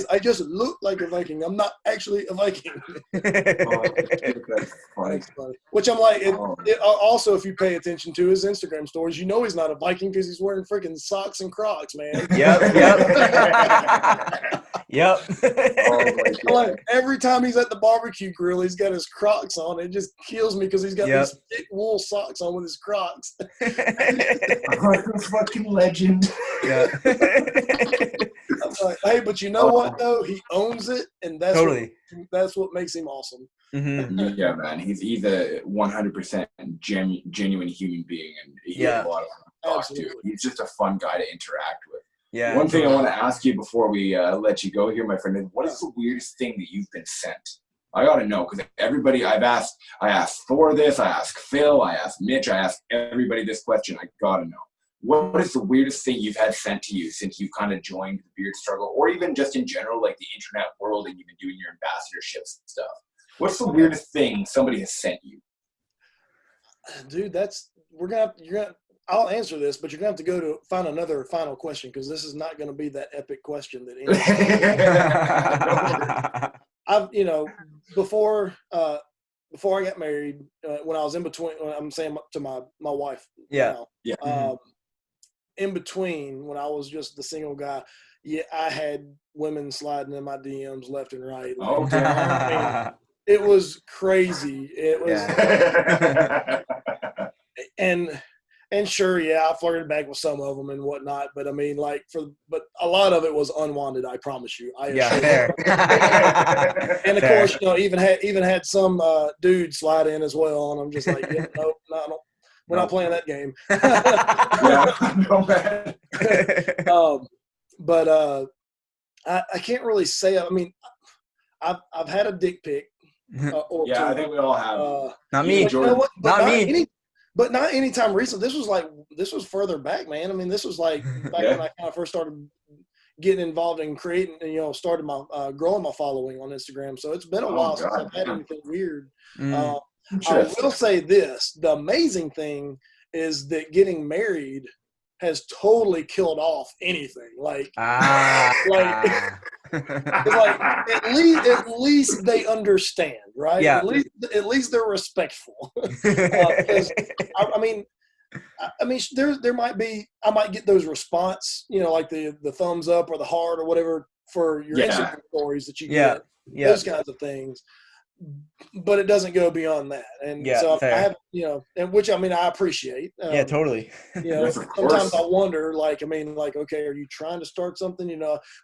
I just look like a Viking. I'm not actually a Viking. That's funny. Which I'm like, also, if you pay attention to his Instagram stories, you know he's not a Viking because he's wearing freaking socks and Crocs, man. Yep. Like every time he's at the barbecue grill, he's got his Crocs on. It just kills me because he's got these thick wool socks on with his Crocs. Fucking legend. Yeah. I'm like, hey, but you know what though? He owns it, and that's totally that's what makes him awesome. Yeah, man. He's a 100% genuine human being, and he's a lot of fun to talk to. He's just a fun guy to interact with. Yeah. One thing I want to ask you before we let you go here, my friend, is what is the weirdest thing that you've been sent? I got to know, because everybody I asked Thor this, I asked Phil, I asked Mitch, I asked everybody this question. I got to know. What is the weirdest thing you've had sent to you since you've kind of joined the beard struggle, or even just in general, like the internet world, and you've been doing your ambassadorships and stuff? What's the weirdest thing somebody has sent you? Dude, I'll answer this, but you're gonna have to go to find another final question because this is not going to be that epic question that I've, before I got married, when I was in between, I'm saying to my wife, in between when I was just the single guy, I had women sliding in my DMs left and right. Like, it was crazy. It was, and sure, I flirted back with some of them and whatnot, but I mean, but a lot of it was unwanted. I promise you. Fair. And of course, even had some dude slide in as well, and I'm just like, nope, no, we're not playing that game. But I can't really say. I mean, I've had a dick pic. Or two. I think we all have. Not me, Jordan. Not me. But not anytime recent. This was further back, man. I mean, this was like back when I kind of first started getting involved in creating, and started my growing my following on Instagram. So it's been a while since I've had anything weird. I will say this: the amazing thing is that getting married has totally killed off anything. Like at least they understand, right? Yeah. At least they're respectful. I mean, there might be, I might get those response, like the thumbs up or the heart or whatever for your Instagram stories that you get, those kinds of things. But it doesn't go beyond that, and so I have, and which I mean I appreciate. Totally. Sometimes I wonder, okay, are you trying to start something,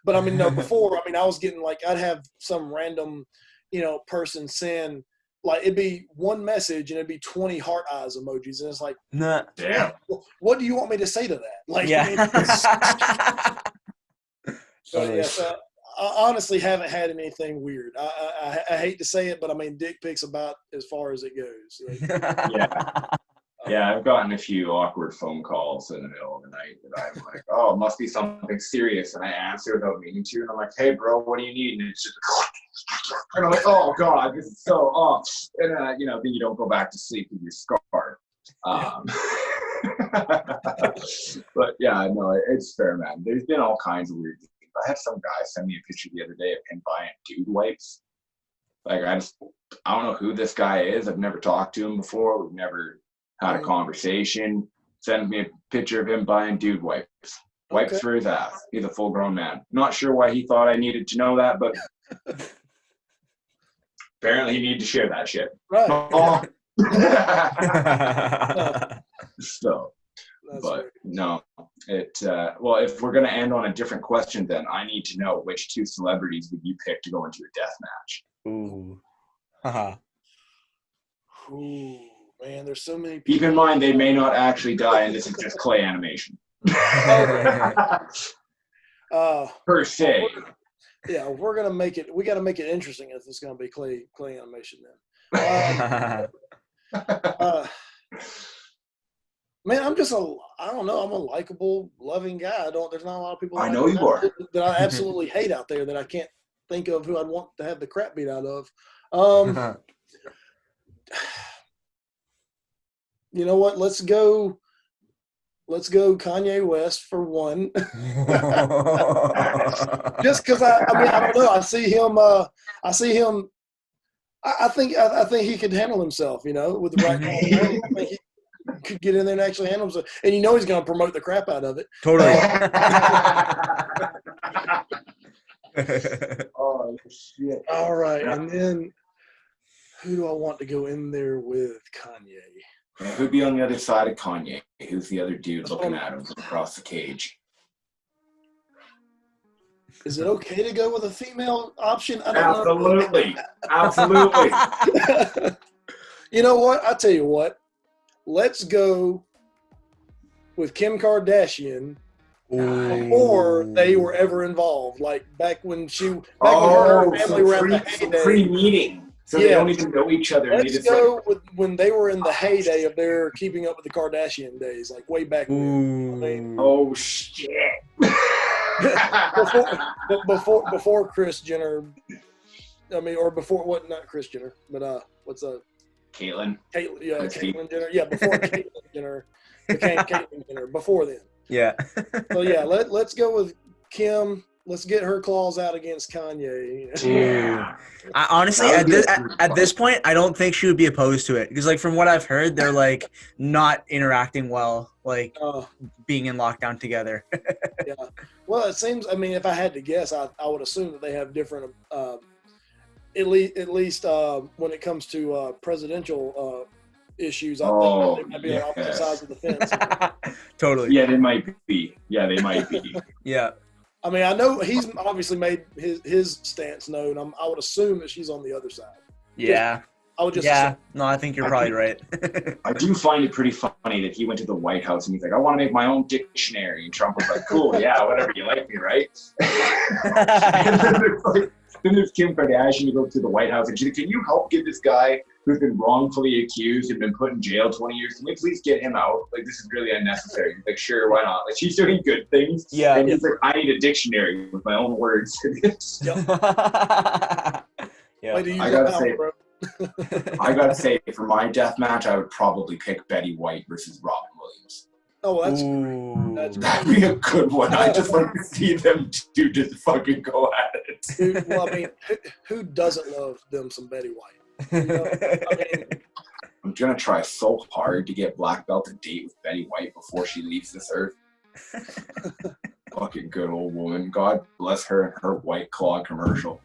But I mean, no. Before, I mean, I was getting I'd have some random, person send like it'd be one message and it'd be 20 heart eyes emojis, and it's like, nah. Damn. What do you want me to say to that? Like, Yeah. So I honestly haven't had anything weird. I hate to say it, but I mean, dick pics about as far as it goes. Like, yeah, I've gotten a few awkward phone calls in the middle of the night that I'm like, oh, it must be something serious, and I answer without meaning to, and I'm like, hey, bro, what do you need? And it's just, and I'm like, oh god, this is so off, and then you don't go back to sleep and you're scarred. But yeah, no, it's fair, man. There's been all kinds of weird things. I had some guy send me a picture the other day of him buying dude wipes. Like, I don't know who this guy is. I've never talked to him before. We've never had a conversation. Sends me a picture of him buying dude wipes. Wipes for his ass. He's a full-grown man. Not sure why he thought I needed to know that, but apparently he needed to share that shit. right. So, but no, well, if we're going to end on a different question, then I need to know which two celebrities would you pick to go into a death match? Ooh. Haha. Ooh, man, there's so many people. Keep in mind, they may not actually die, and this is just clay animation. Per se. Yeah, we're gonna make it. We got to make it interesting if it's gonna be clay animation then. Man, I don't know. I'm a likable, loving guy. There's not a lot of people I know you are. that I absolutely hate out there that I can't think of who I'd want to have the crap beat out of. You know what? Let's go Kanye West for one. Just because I don't know. I see him. I think he could handle himself, with the right kind of training. I think he could get in there and actually handle himself. And he's going to promote the crap out of it. Totally. Oh, shit. All right. And then who do I want to go in there with? Kanye. Who'd be on the other side of Kanye? Who's the other dude looking at him from across the cage? Is it okay to go with a female option? I don't Absolutely. Absolutely. You know what? I'll tell you what. Let's go with Kim Kardashian before they were ever involved. Like back when when her family were at the heyday. Pre-meeting. So they don't even know each other. Let's go with when they were in the heyday of their Keeping Up with the Kardashian days, like way back then. Oh, shit. before Kris Jenner. Or before what? Not Kris Jenner, but what's Caitlyn. Caitlyn Jenner. Yeah, before Caitlyn Jenner became Caitlyn Jenner. Before then. Yeah. So yeah, let's go with Kim. Let's get her claws out against Kanye. Yeah. Honestly, at this point, I don't think she would be opposed to it because, like, from what I've heard, they're like not interacting well, like being in lockdown together. Yeah. Well, it seems. I mean, if I had to guess, I would assume that they have different. At least when it comes to presidential issues, I think they might be on opposite sides of the fence. Totally. Yeah, they might be. Yeah. I mean, I know he's obviously made his stance known. I would assume that she's on the other side. Yeah. I would just assume. No, I think you're probably right. I do find it pretty funny that he went to the White House and he's like, I want to make my own dictionary. And Trump was like, cool, yeah, whatever, you like me, right? Then there's Kim Kardashian who goes to the White House and she's like, can you help get this guy who's been wrongfully accused and been put in jail 20 years? Can we please get him out? Like, this is really unnecessary. He's like, sure, why not? Like, she's doing good things. Yeah. And he's like, I need a dictionary with my own words. Yep. Yeah. I gotta say, for my death match, I would probably pick Betty White versus Robin Williams. Oh, that'd be a good one. I just like to see them two just fucking go at it. Dude, well, I mean, who doesn't love them some Betty White? I'm gonna try so hard to get Black Belt to date with Betty White before she leaves this earth. Fucking good old woman. God bless her and her White Claw commercial.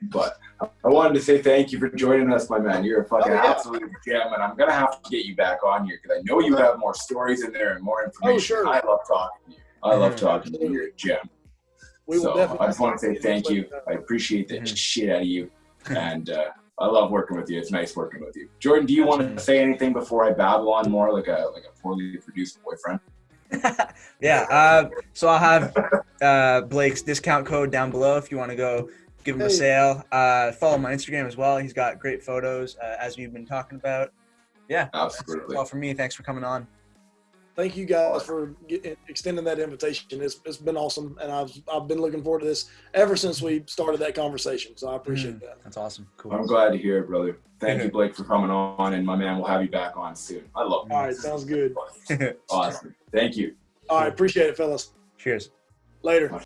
But I wanted to say thank you for joining us, my man. You're a fucking absolute gem, and I'm going to have to get you back on here because I know you have more stories in there and more information. Oh, sure. I love talking to you. I love talking to you. You're a gem. I just want to say thank you. I appreciate the shit out of you. And I love working with you. It's nice working with you. Jordan, do you want to say anything before I babble on more like a poorly produced boyfriend? Yeah. So I'll have Blake's discount code down below if you want to go give him a sale. Follow my Instagram as well. He's got great photos, as we've been talking about. Yeah. Absolutely. That's all from me. Thanks for coming on. Thank you guys for extending that invitation. It's been awesome, and I've been looking forward to this ever since we started that conversation. So I appreciate that. That's awesome. Cool. I'm glad to hear it, brother. Thank you, Blake, for coming on, and my man, we'll have you back on soon. I love it. All right, sounds good. Awesome. Thank you. All right, appreciate it, fellas. Cheers. Later.